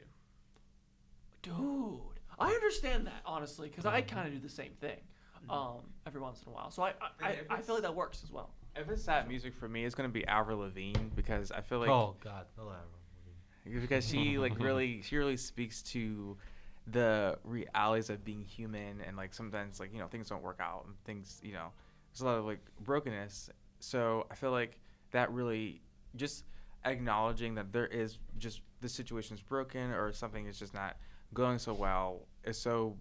Dude, I understand that, honestly, because I kind of do the same thing every once in a while. So I feel like that works as well. if it's sad music for me, it's gonna be Avril Lavigne, because I feel like Oh God, I love Avril Lavigne. because she really speaks to the realities of being human, and like sometimes like things don't work out, and things there's a lot of like brokenness. So I feel like that really just acknowledging that there is just the situation is broken, or something is just not going so well, is so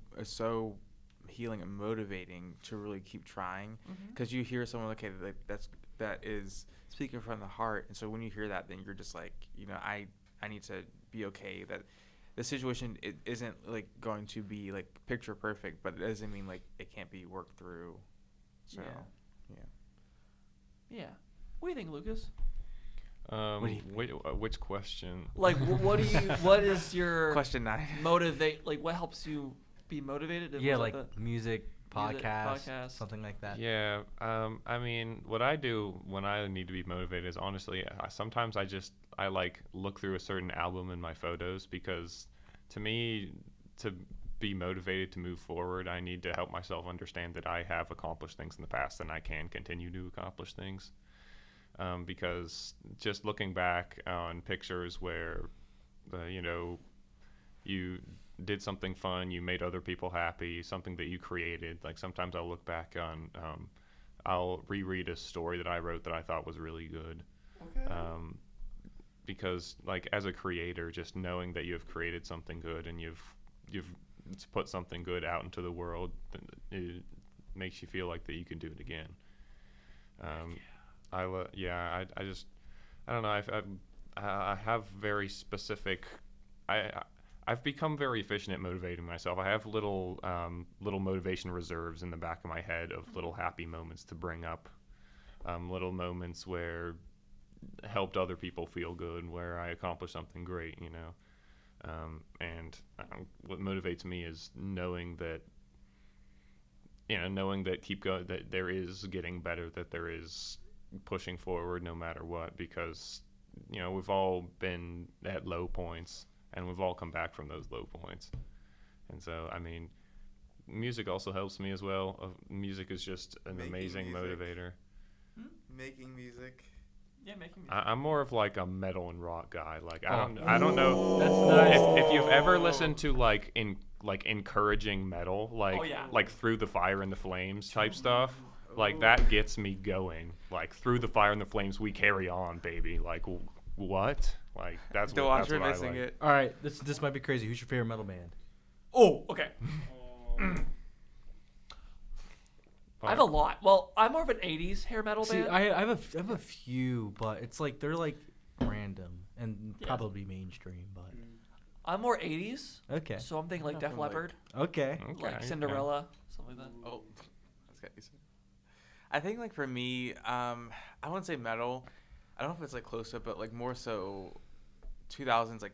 healing and motivating to really keep trying, because you hear someone okay, that is speaking from the heart, and so when you hear that, then you're just like, I need to be okay, that the situation it isn't like going to be like picture perfect, but it doesn't mean like it can't be worked through. So Yeah. What do you think, Lucas? Which question? Like, what is your question 9? motivate? Like, what helps you be motivated? Yeah, Was like that the music, podcast, podcast. something like that. Yeah. I mean, what I do when I need to be motivated is honestly, sometimes I like look through a certain album in my photos, because to me, to be motivated to move forward, I need to help myself understand that I have accomplished things in the past and I can continue to accomplish things. Because just looking back on pictures where, you did something fun, you made other people happy, something that you created. Like sometimes I'll look back on, I'll reread a story that I wrote that I thought was really good. Okay. Because like as a creator, just knowing that you have created something good and you've put something good out into the world, it makes you feel like that you can do it again. I don't know. I have very specific. I've become very efficient at motivating myself. I have little motivation reserves in the back of my head of little happy moments to bring up, little moments where helped other people feel good, where I accomplished something great, and what motivates me is knowing that keep going, that there is getting better, that there is pushing forward no matter what, because we've all been at low points and we've all come back from those low points. And so I mean, music also helps me as well. Music is just an amazing motivator. Making music. Yeah, making music. I'm more of like a metal and rock guy. Like I don't know. That's nice. If you've ever listened to like encouraging metal, like Through the Fire and the Flames type stuff, like that gets me going. Like Through the Fire and the Flames, we carry on, baby. Like what? Like that's Don't what watch that's her what missing I like. it. All right, this might be crazy. Who's your favorite metal band? Oh, okay. I have a lot. Well, I'm more of an '80s hair metal See, band. I have a few, but it's like they're like random and probably mainstream. But I'm more '80s. okay, So I'm thinking like I'm Def from, like- Leppard, okay. like Cinderella, something like that. Oh, that's got you. I think like for me, I wouldn't say metal. I don't know if it's like close to it, but like more so 2000s like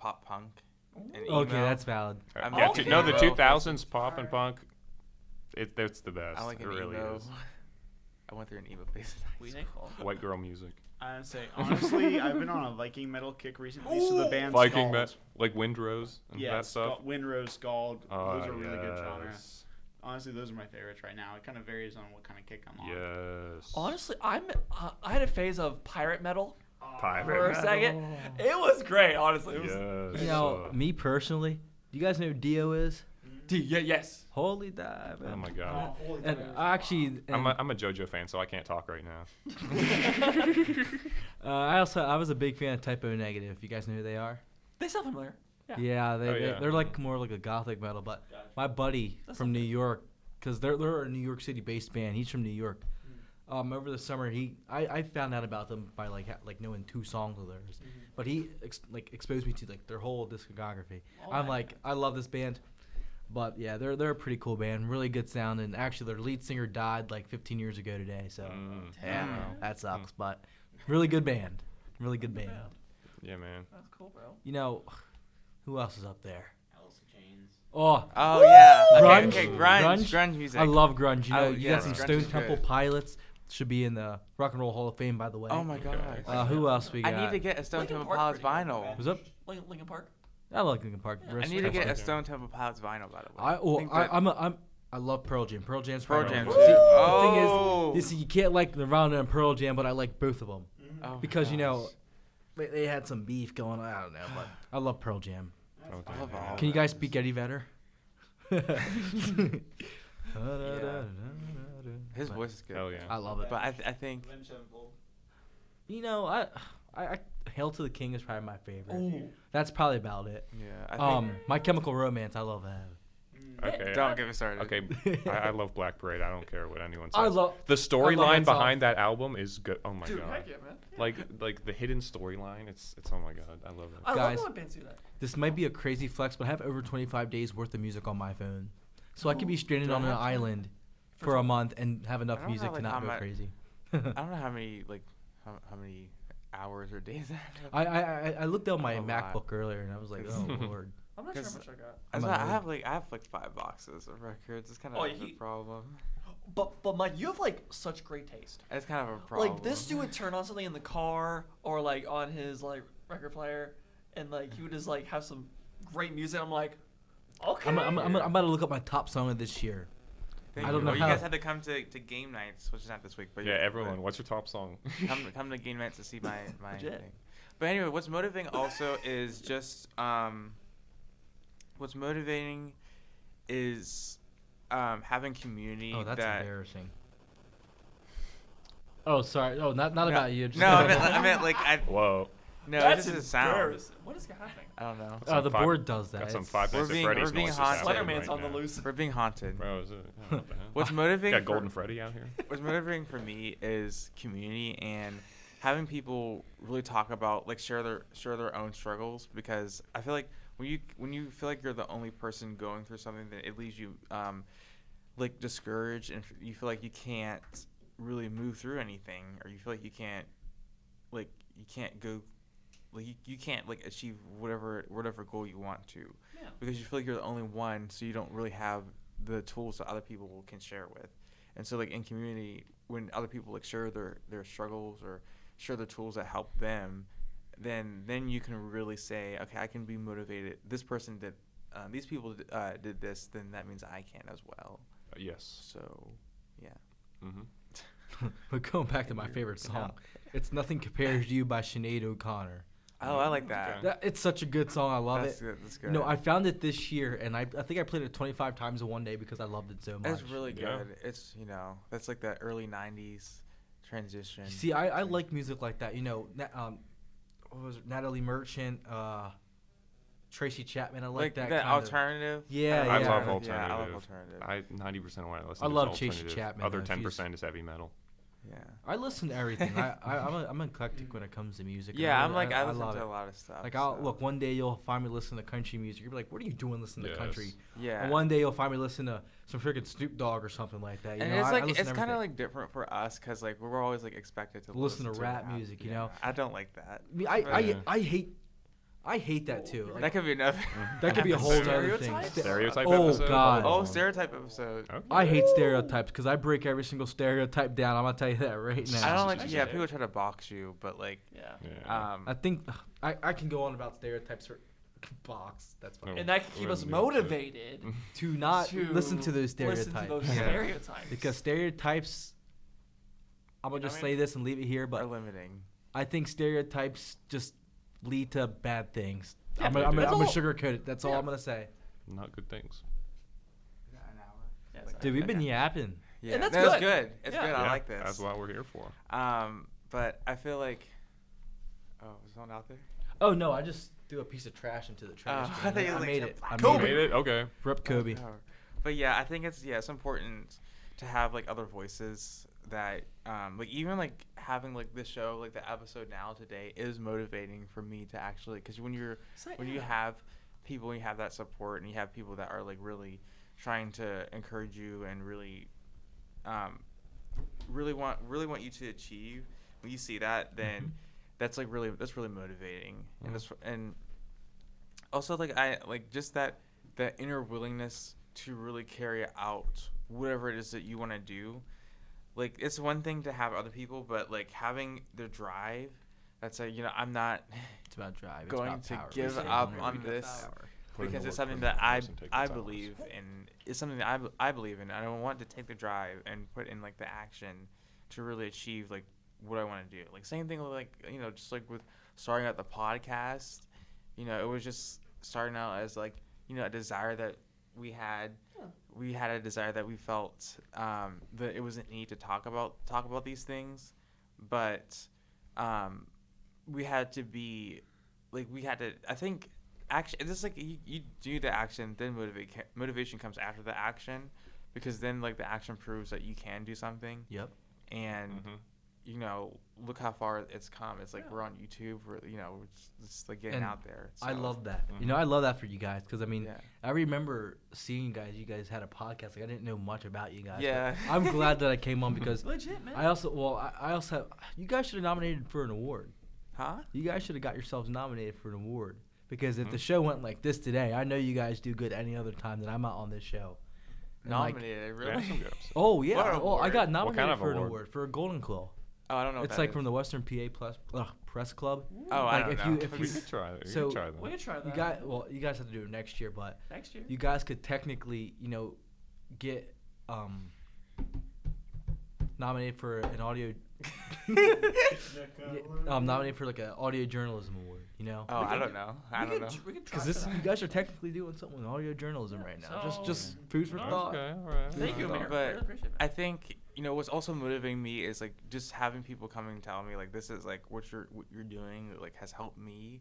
pop punk and emo. Okay, that's valid. I'm Yeah, not no, the emo. 2000s pop and punk, that's the best. I like it an really emo. is. I went through an emo phase. White girl music. I say honestly, I've been on a Viking metal kick recently. So the band Viking Scald. metal, like Windrose and Yeah, that stuff. Windrose, Scald. Those are really good genre. Yes. Honestly, those are my favorites right now. It kind of varies on what kind of kick I'm on. Yes. Honestly, I had a phase of pirate metal Pirate for a metal. second. It was great, honestly. It was, Yes. You know, me personally, do you guys know who Dio is? Dude, yes. Holy dive. Oh my god. And actually, I'm a JoJo fan, so I can't talk right now. I was a big fan of Typo Negative. You guys know who they are? They sound familiar. Yeah. Yeah, yeah. they're like more like a gothic metal. But my buddy That's from okay. New York, because they're a New York City based band. He's from New York. Over the summer, I found out about them by like knowing 2 songs of theirs. But he exposed me to like their whole discography. I'm like, I love this band. But yeah, they're a pretty cool band, really good sound, and actually their lead singer died like 15 years ago today. So yeah, Damn. that sucks. But really good band, really good band. Yeah, man. That's cool, bro. You know, who else is up there? Alice in Chains. Oh, Oh yeah. Grunge. Okay, grunge music. I love grunge. You know, Oh, you yes, got some grunge Stone is Temple good. Pilots. Should be in the Rock and Roll Hall of Fame, by the way. Oh my god. Who else we I got? need to get a Stone Linkin Temple Park Pilots pretty good, vinyl. What's up? Linkin Park. I like Linkin Park. Yeah. The I rest need of to the get a rest- Stone Temple Pilots vinyl, by the way. Well, think that- I love Pearl Jam. Pearl Jam's Pearl probably Jam my too. favorite. Oh. The thing is, you can't like Nirvana and Pearl Jam, but I like both of them Oh, because you know gosh. they had some beef going on. I don't know, but I love Pearl Jam. Okay. I love all Can you of guys those. speak Eddie Vedder? His voice is good. Hell yeah. I love it. But I think You know, I Hail to the King is probably my favorite. Ooh. That's probably about it. yeah. I think, My Chemical Romance, I love that. Okay. don't get me started. Okay. I love Black Parade. I don't care what anyone says. I love the that storyline song. behind that album is good. Oh my Dude, god. heck yeah, man. Like the hidden storyline. It's oh my god. I love it. I Guys. love when bands do that. This might be a crazy flex, but I have over 25 days worth of music on my phone, so I could be stranded on an island for a month and have I enough don't music know, to like, not how go much- crazy. I don't know how many how many hours or days I have. I looked down my A lot. MacBook earlier and I was like, oh lord. I'm not sure how 'Cause- much I got. I'm I a have like 5 boxes of records. It's kind of Oh, a he- problem. But Mike, you have like such great taste. It's kind of a problem. Like this dude would turn on something in the car or like on his like record player, and like he would just like have some great music. I'm like, okay. I'm about to look up my top song of this year. Thank I don't you. know Well, how- you guys had to come to game nights, which is not this week, but Yeah, everyone. What's your top song? come to game nights to see my Legit. thing. But anyway, what's motivating also is just what's motivating is having community. Oh, that's that embarrassing. Oh, sorry. Oh, not no, about you. Just No, I meant like Whoa. no, That's this is a sound. embarrassing. What is happening? I don't know. the Five- board does that. Got some It's- 5 We're Nights at being- Freddy's we're being noises haunted. happening Slenderman's right on the now. loose. We're being haunted. Bro, is it? Oh, what the hell? What's motivating? Got Golden Freddy out here. What's motivating for me is community and having people really talk about like share their own struggles, because I feel like when you feel like you're the only person going through something, that it leaves you like discouraged, and you feel like you can't really move through anything, or you feel like you can't go like you can't like achieve whatever goal you want to, Yeah. because you feel like you're the only one, so you don't really have the tools that other people can share with. And so like in community, when other people like share their struggles or share the tools that help them, then you can really say, okay, I can be motivated. This person did, these people did this, then that means I can as well. Yes. So, yeah. Mm-hmm. But going back to my favorite song, it's "Nothing Compares to You" by Sinead O'Connor. Oh, I like that. Okay. It's such a good song. I love That's it. good. That's good. No, I found it this year, and I think I played it 25 times in one day because I loved it so much. It's really good. Yeah. It's that's like that early '90s transition. See, I like music like that. You know, what was it? Natalie Merchant, Tracy Chapman. I like that kind alternative. Yeah, I yeah. love Yeah, alternative. I love alternative. 90% of what I listen I to love is Chase alternative. Chapman, Other though. 10% is heavy metal. Yeah. I listen to everything. I'm eclectic when it comes to music. Yeah, I I'm like I love listen to it. a lot of stuff. Like I'll so. look one day you'll find me listening to country music. You'll be like, "What are you doing listening to Yes. country?" Yeah. And one day you'll find me listening to some freaking Snoop Dogg or something like that. You And know, it's I like listen it's to kind of everything. like different for us, because like we're always like expected to Listen to rap music, you know? I don't like that. I mean, Yeah. I hate I hate that too. Like, That could be another. that could be a whole other thing. Stereotypes? Stereotype Oh, episode? God. Oh, stereotype episode. Okay. I hate stereotypes because I break every single stereotype down. I'm gonna tell you that right now. I don't like. Actually, Yeah, do. people try to box you, but like, Yeah. Yeah. I think I can go on about stereotypes for box. That's fine. Oh. And that can keep We're us gonna do it too. motivated To not to listen to those stereotypes. Listen to those Yeah. stereotypes. Because stereotypes, I'm gonna You know just what I say this and leave it here, are but limiting. I think stereotypes just lead to bad things. Yeah, I'm they gonna do. I'm gonna That's all- sugarcoat it. That's all Yeah. I'm gonna say. Not good things. Is that an hour? Yeah, sorry. Dude, we've been yapping. Yeah, that's no, it's good. good. It's Yeah. good. I Yeah, like this. That's what we're here for. But I feel like. Oh, is someone out there? Oh no, I just threw a piece of trash into the trash. Oh, can. I thought you I was like, made "Yeah, it. I Kobe. made Made it. it? Okay. Rip Kobe. But yeah, I think it's important to have like other voices that like even like having like this show like the episode now today is motivating for me to actually because when you have people, when you have that support and you have people that are like really trying to encourage you and really really want you to achieve, when you see that, then that's really motivating. And also like I like just that inner willingness to really carry out whatever it is that you want to do. Like it's one thing to have other people, but like having the drive that's like, I'm not It's about drive. It's going about to power. give It's up about on power. this Put in because the it's work, something put in that the hours, and take the I time. believe in. It's something that I believe in. I don't want to take the drive and put in like the action to really achieve like what I want to do. Like same thing with like just like with starting out the podcast. It was just starting out as like a desire that we had. We had a desire that we felt that it was a need to talk about these things, but we had to be like I think action. It's just like you do the action, then motivation comes after the action, because then like the action proves that you can do something. Yep. And look how far it's come. It's like we're on YouTube. We're it's like getting And out there. I So, love that. Mhm. I love that for you guys because Yeah. I remember seeing you guys had a podcast. Like I didn't know much about you guys. but Yeah. I'm glad that I came on because Legit, man. I also have, you guys should have nominated for an award. Huh? You guys should have got yourselves nominated for an award because if the Mhm. show went like this today, I know you guys do good any other time that I'm not on this show. And, like, Nominated, Yeah, really? some good episodes. oh yeah, What I award? got What nominated kind of for an award? award for a Golden Claw. Oh, I don't know. It's like from the Western PA Press Club. Oh, I like, don't if know. you- if We you- could try that. so- We could try that. We could try that. You guys have to do it next year, but next year. you guys could technically, get nominated for an audio. Nominated for like an audio journalism award. Oh, I don't know. I don't know. We could try Because for you that. guys are technically doing something with audio journalism right now. So- Just food for No, thought. Okay, all right. Thank you, all right. Amere. But Really appreciate it. I think what's also motivating me is like just having people come and tell me like this is like what you're doing like has helped me,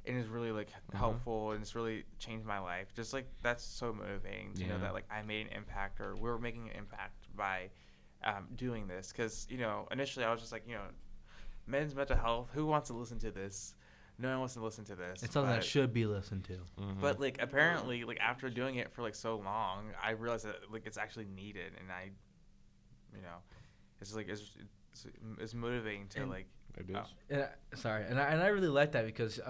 and is really like helpful, and it's really changed my life. Just like that's so motivating to know Yeah. that like I made an impact, or we're making an impact by doing this. Because initially I was just like men's mental health. Who wants to listen to this? No one wants to listen to this. It's something that but- should be listened to. Mhm. But like apparently, like after doing it for like so long, I realized that like it's actually needed, and it's like it's motivating to And- like. It is. And I really like that because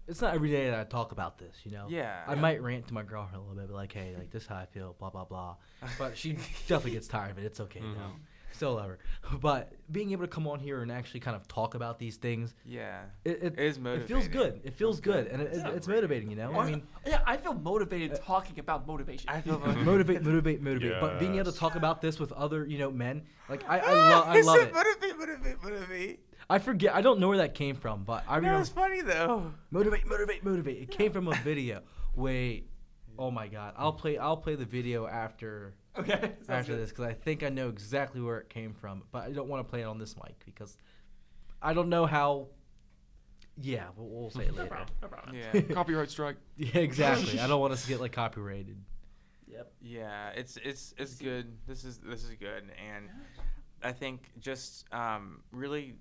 it's not every day that I talk about this. Yeah. I might rant to my girlfriend a little bit, be like, hey, like this is how I feel, blah blah blah. But she definitely gets tired of it. It's okay though. Still love her. But being able to come on here and actually kind of talk about these things, Yeah. it is It feels motivating. good. It feels good, and Yeah. it's motivating. Yeah, I feel motivated talking about motivation. I feel motivate. But being able to talk about this with other, men, like I love it. Motivate. I forget. I don't know where that came from, but I That remember was funny though. motivate. It came from a video. Wait, oh my God! I'll play the video after Okay. sounds good. this because I think I know exactly where it came from, but I don't want to play it on this mic because I don't know how. Yeah, we'll say it No later. problem. No problem. Yeah. Copyright strike. Yeah, exactly. I don't want us to get like copyrighted. Yep. Yeah, it's good. This is good, and I think just really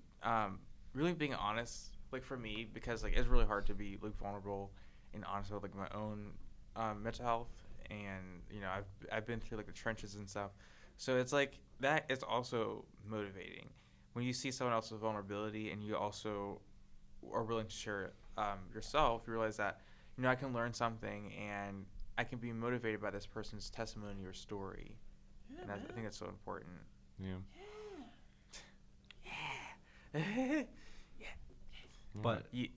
being honest, like for me, because like it's really hard to be like vulnerable and honest with like my own mental health, and I've been through like the trenches and stuff, so it's like that is also motivating when you see someone else's vulnerability and you also are willing to share yourself, you realize that, I can learn something and I can be motivated by this person's testimony or story. Yeah, And I think that's so important. Yeah. But Ye-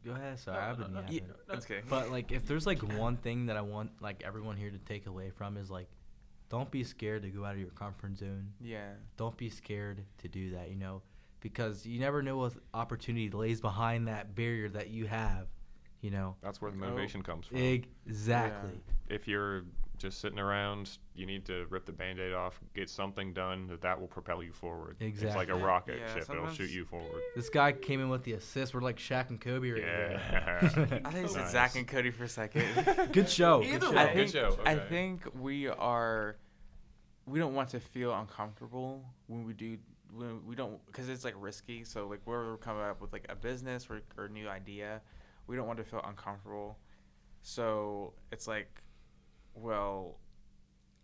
go ahead. Sorry, I've been yapping. Yeah, that's okay. But like, if there's like one thing that I want like everyone here to take away from is like, don't be scared to go out of your comfort zone. Yeah. Don't be scared to do that. Because you never know what opportunity lays behind that barrier that you have. That's where the motivation comes from. Exactly. If you're just sitting around, you need to rip the Band-Aid off, get something done that will propel you forward. It's like a Exactly. rocket Yeah, ship. It'll sometimes- shoot you forward. This guy came in with the assist. We're like Shaq and Kobe right here. Yeah. I think it's Nice. Zach and Cody for a second. Good show. Either Good show. way. I Good think, show. I Okay. think we don't want to feel uncomfortable when we do, when we don't, because it's like risky. So like we're coming up with like a business or new idea, we don't want to feel uncomfortable. So it's like, well,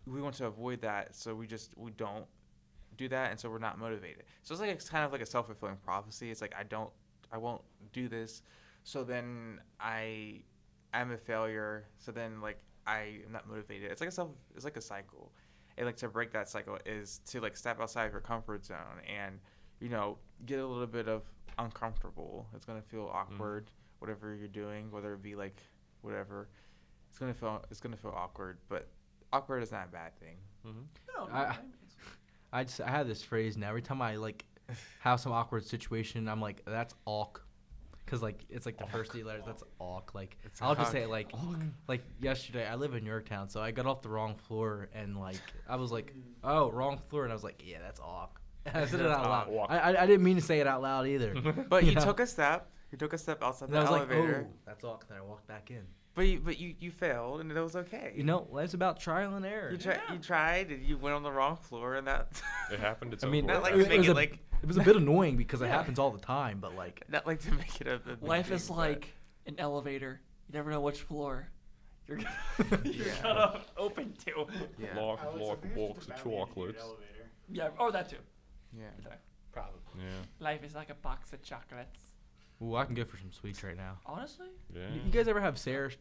we want to avoid that. So we don't do that. And so we're not motivated. So it's kind of like a self-fulfilling prophecy. It's like, I won't do this. So then I'm a failure. So then like I am not motivated. It's like a cycle. And like to break that cycle is to like step outside of your comfort zone and, get a little bit of uncomfortable. It's going to feel awkward, whatever you're doing, whether it be like whatever. It's going to feel awkward, but awkward is not a bad thing. No, I have this phrase now. Every time I like have some awkward situation, I'm like, that's awk. Because like it's like the first 3 letters. That's awk. Like It's I'll just awk. say it like yesterday. I live in Yorktown, so I got off the wrong floor and like I was like, oh, wrong floor, and I was like, yeah, that's awk. And I said it out loud. Awk. I didn't mean to say it out loud either. But you know? took a step. You took a step outside And the I was like, elevator. oh, that's awk. And then I walked back in. But you failed, and it was okay. Life's about trial and error. You tried, and you went on the wrong floor, and that. It happened. It's I mean, over. Not like it, to make was it a, like. it was a bit annoying because it Yeah. happens all the time. But like, Not like to make it a big Life thing, is but- like an elevator. You never know which floor you're Yeah. gonna open to. Yeah. Lock, Alex, I lock, think it's box just of about me in a heated chocolates. elevator. Yeah, or that too. Yeah. probably. Yeah. Life is like a box of chocolates. Ooh, I can go for some sweets right now. Honestly? Yeah. You guys ever have Sarah's?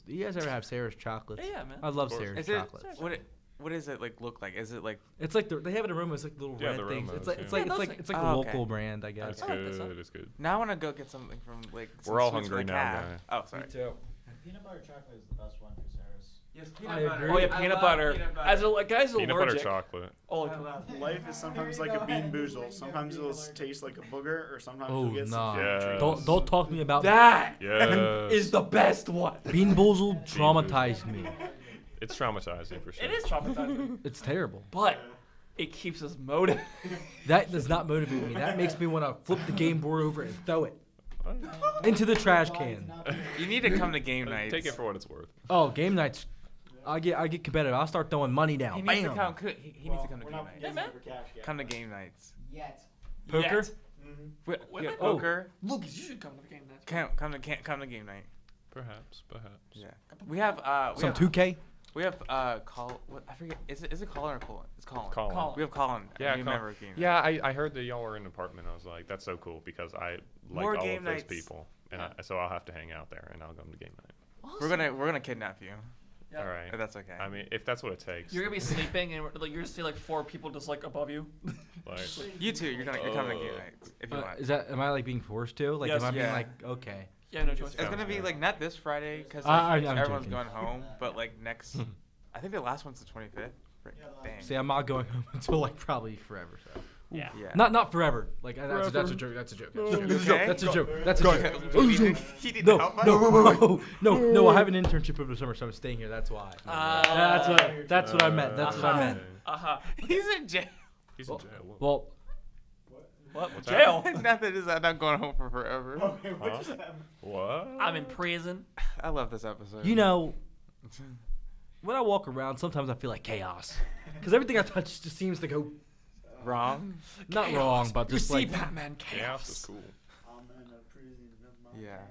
You guys ever have Sarah's chocolates? Yeah, man. I love Of course. Sarah's Is it chocolates. what does it like look like? Is it like It's like they have it in Roma. It's like little Yeah, red the things. Romos, It's like yeah. it's like Yeah, it's those like it's like things. a Oh, local okay. brand, I guess. That's I like this good. one. It's good. now I want to go get something from like. some We're all sweets from hungry the now, cab. guy. Oh, sorry. too. Peanut butter chocolate is the best one for Sarah's. Yes, I agree. Oh yeah, peanut butter. As a guy's Peanut allergic. butter chocolate. Oh, Life is sometimes like a bean boozle. Sometimes it'll taste like a booger, or sometimes Oh, you'll get nah. some Yeah. treat. Don't talk to me about that Yes. is the best one. Bean Boozled. Traumatized me. It's traumatizing for sure. It is traumatizing, It's terrible. but it keeps us motivated. That does not motivate me. That makes me want to flip the game board over and throw it into the trash can. You need to come to game nights. Take it for what it's worth. Oh, game nights. I get competitive. I'll start throwing money He down. needs to Bam. come. He needs to come to We're game not nights. using man. it for cash yet. Come to game nights. Yet. Poker? Yet. Mm-hmm. Wait, Yeah, wait. poker. Lucas, you should come to the game next. Come to game night. Perhaps. Yeah. We have Some 2K. We have what I forget. Is it Colin or Colin? It's Colin. Colin. We have Colin. Yeah, a new Colin. member of game. Yeah, I heard that y'all were in an apartment. I was like, that's so cool because I like More all game of those nights. people, and so I'll have to hang out there, and I'll come to game night. Awesome. We're gonna kidnap you. Yeah. All right. If that's okay. I mean, if that's what it takes. You're gonna be sleeping, and like you're gonna see like 4 people just like above you. Like, You too. You're coming to game nights if you want. Am I like being forced to? Like, Yes. am I being Yeah. like, okay? Yeah, no choice. It's gonna be good. like not this Friday because I'm everyone's joking. going home, but like next. I think the last one's the 25th. Dang. See, I'm not going home until like probably forever. So. Yeah. Yeah. Not forever. Like that's a joke. That's a joke. That's a joke. You okay? That's a joke. That's a joke. You need No, help, no, bud? no. I have an internship over the summer, so I'm staying here. That's why. That's what I meant. That's what I meant. He's in jail. he's in jail. Whoa. Well, What? What's Jail? Nothing is I'm not going home for forever. Okay, what Huh? just happened? What? I'm in prison. I love this episode. you know, when I walk around, sometimes I feel like chaos, because everything I touch just seems to go wrong. not Chaos. wrong, but You just see like Batman Chaos is chaos. cool. I'm in a prison of my Yeah. life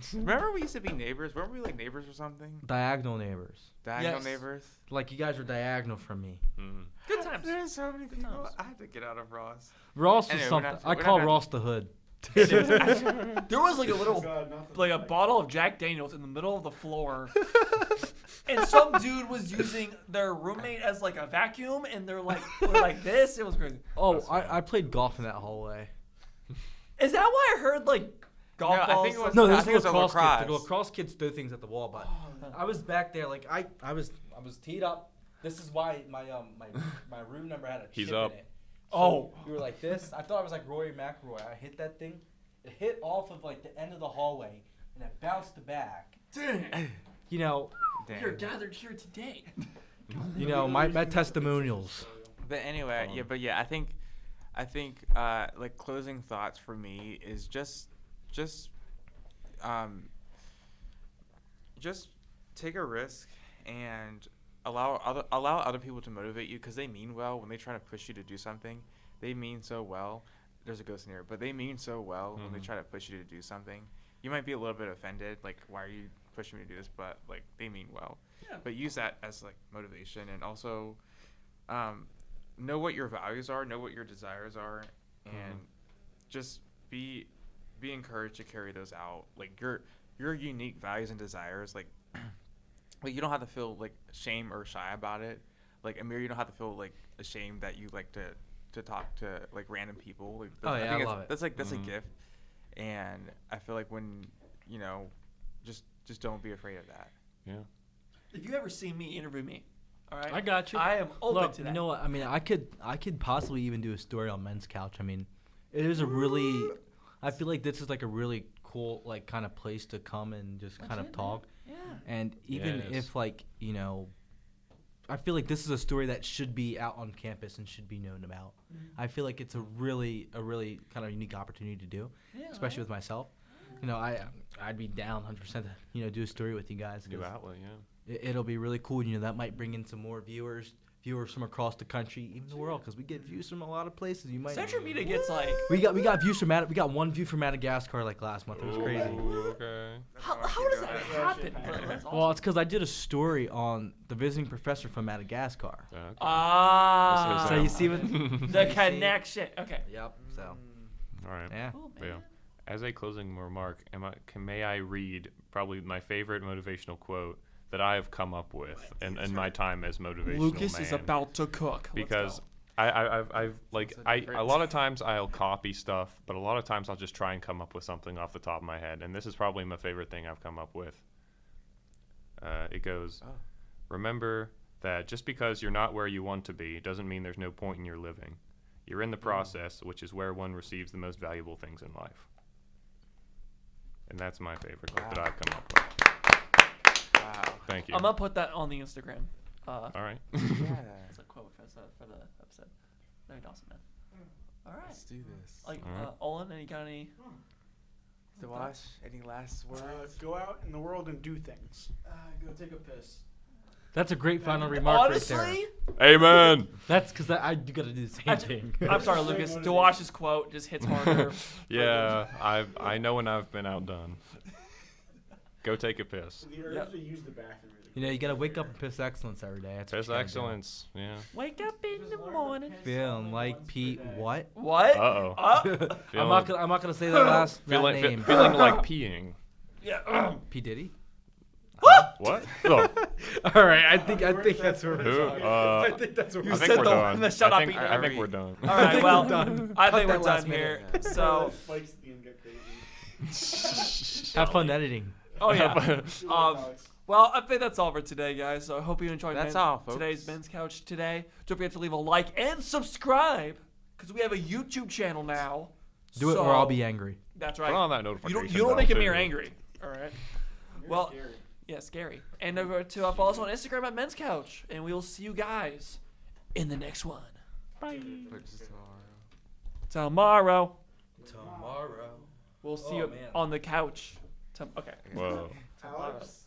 tonight. Remember we used to be neighbors? Weren't we like neighbors or something? diagonal neighbors. Diagonal Yes. neighbors. Like you guys are diagonal from me. Mm. Good times. There's so many people. times. I had to get out of Ross. Ross is Anyway, we're something. not- I we're call not- Ross the Hood. There was like a little, God, not the like a mic. bottle of Jack Daniels in the middle of the floor, and some dude was using their roommate as like a vacuum, and they're like this. It was crazy. Oh, I played golf in that hallway. Is that why I heard like golf No, I balls? think it was- No, I this think was it was lacrosse kids. lacrosse. The lacrosse kids threw things at the wall, but I was back there like I was teed up. This is why my room number had a He's chip up. in it. Oh. You were like this. I thought I was like Rory McIlroy. I hit that thing. It hit off of like the end of the hallway, and it bounced back. Dang. You know, Damn. We are gathered here today. my testimonials. But anyway, I think like closing thoughts for me is just take a risk and allow other people to motivate you, because they mean well when they try to push you to do something. They mean so well. There's a ghost in here, but they mean so well when they try to push you to do something. You might be a little bit offended, like, why are you pushing me to do this? But like, they mean well. Yeah. But use that as like motivation, and also know what your values are, know what your desires are, and just be encouraged to carry those out. Like your unique values and desires, like you don't have to feel like shame or shy about it. Like Amere, you don't have to feel like ashamed that you like to talk to like random people. Like, Oh, yeah, I think love it. That's a gift, and I feel like when just don't be afraid of that. Yeah. If you ever see me, interview me. All right. I got you. I am open Look, to that. you know what? I mean, I could possibly even do a story on Men's Couch. I mean, it is a really. I feel like this is like a really cool like kind of place to come and just kind of talk. Yeah. And even it is. if like I feel like this is a story that should be out on campus and should be known about. I feel like it's a really kind of unique opportunity to do, Yeah, especially right. with myself. I'd be down 100% to do a story with you guys. New 'cause outlet, yeah. It'll be really cool. That might bring in some more viewers from across the country, even the world, because we get views from a lot of places. You might. Central Media gets like. We got views from we got one view from Madagascar like last month. It was crazy. Ooh, okay. How does that happen? That's awesome. Well, it's because I did a story on the visiting professor from Madagascar. Okay. Ah. So you see what the connection. Okay. Yep. So All right. yeah. Cool, But yeah. man. As a closing remark, may I read probably my favorite motivational quote that I have come up with in my time as motivational Lucas man. is about to cook. Let's Because go. I've like a lot of times I'll copy stuff, but a lot of times I'll just try and come up with something off the top of my head, and this is probably my favorite thing I've come up with. It goes, remember that just because you're not where you want to be doesn't mean there's no point in your living. You're in the process, which is where one receives the most valuable things in life. And that's my favorite quote that I've come up with. Wow. Thank you. I'm gonna put that on the Instagram. All right. Yeah. It's a quote for the episode. That'd be awesome, man. All right. Let's do this. Like, All right. Olin, any got any? Dewash, any last words? Go out in the world and do things. Go take a piss. That's a great final remark Honestly, right Amen. That's because I do gotta do the same thing. I'm sorry, Lucas. Dewash's quote just hits harder. Yeah, I know when I've been outdone. Go take a piss. The urge Yep. to use the bathroom. You gotta wake up and piss excellence every day. That's what Piss you gotta do. excellence. Yeah. Wake up in the morning. Feeling like Pete. What? What? Uh-oh. I'm not gonna say that last feeling, name. feeling like peeing. Yeah. P Diddy. What? Oh, All right, I think that's where who? I think that's where You I said think we're the done. one that shut I up think, eating I think every- we're done. All right. Well, done. I Cut think we're that last done here. minute. So, Spikes at the end get crazy. have fun editing. oh yeah. Alex. Well, I think that's all for today, guys. So I hope you enjoyed That's all, folks. today's Men's Couch today. Don't forget to leave a like and subscribe because we have a YouTube channel now. Do it So- or I'll be angry. That's Put right. on that You notification. don't bell, make too. Amere angry. All right. Well, Scary. yeah, scary. And over to follow us on Instagram at Men's Couch, and we will see you guys in the next one. But just tomorrow. Tomorrow. Tomorrow. We'll see Oh, you man. on the couch. Okay. Whoa. Alex.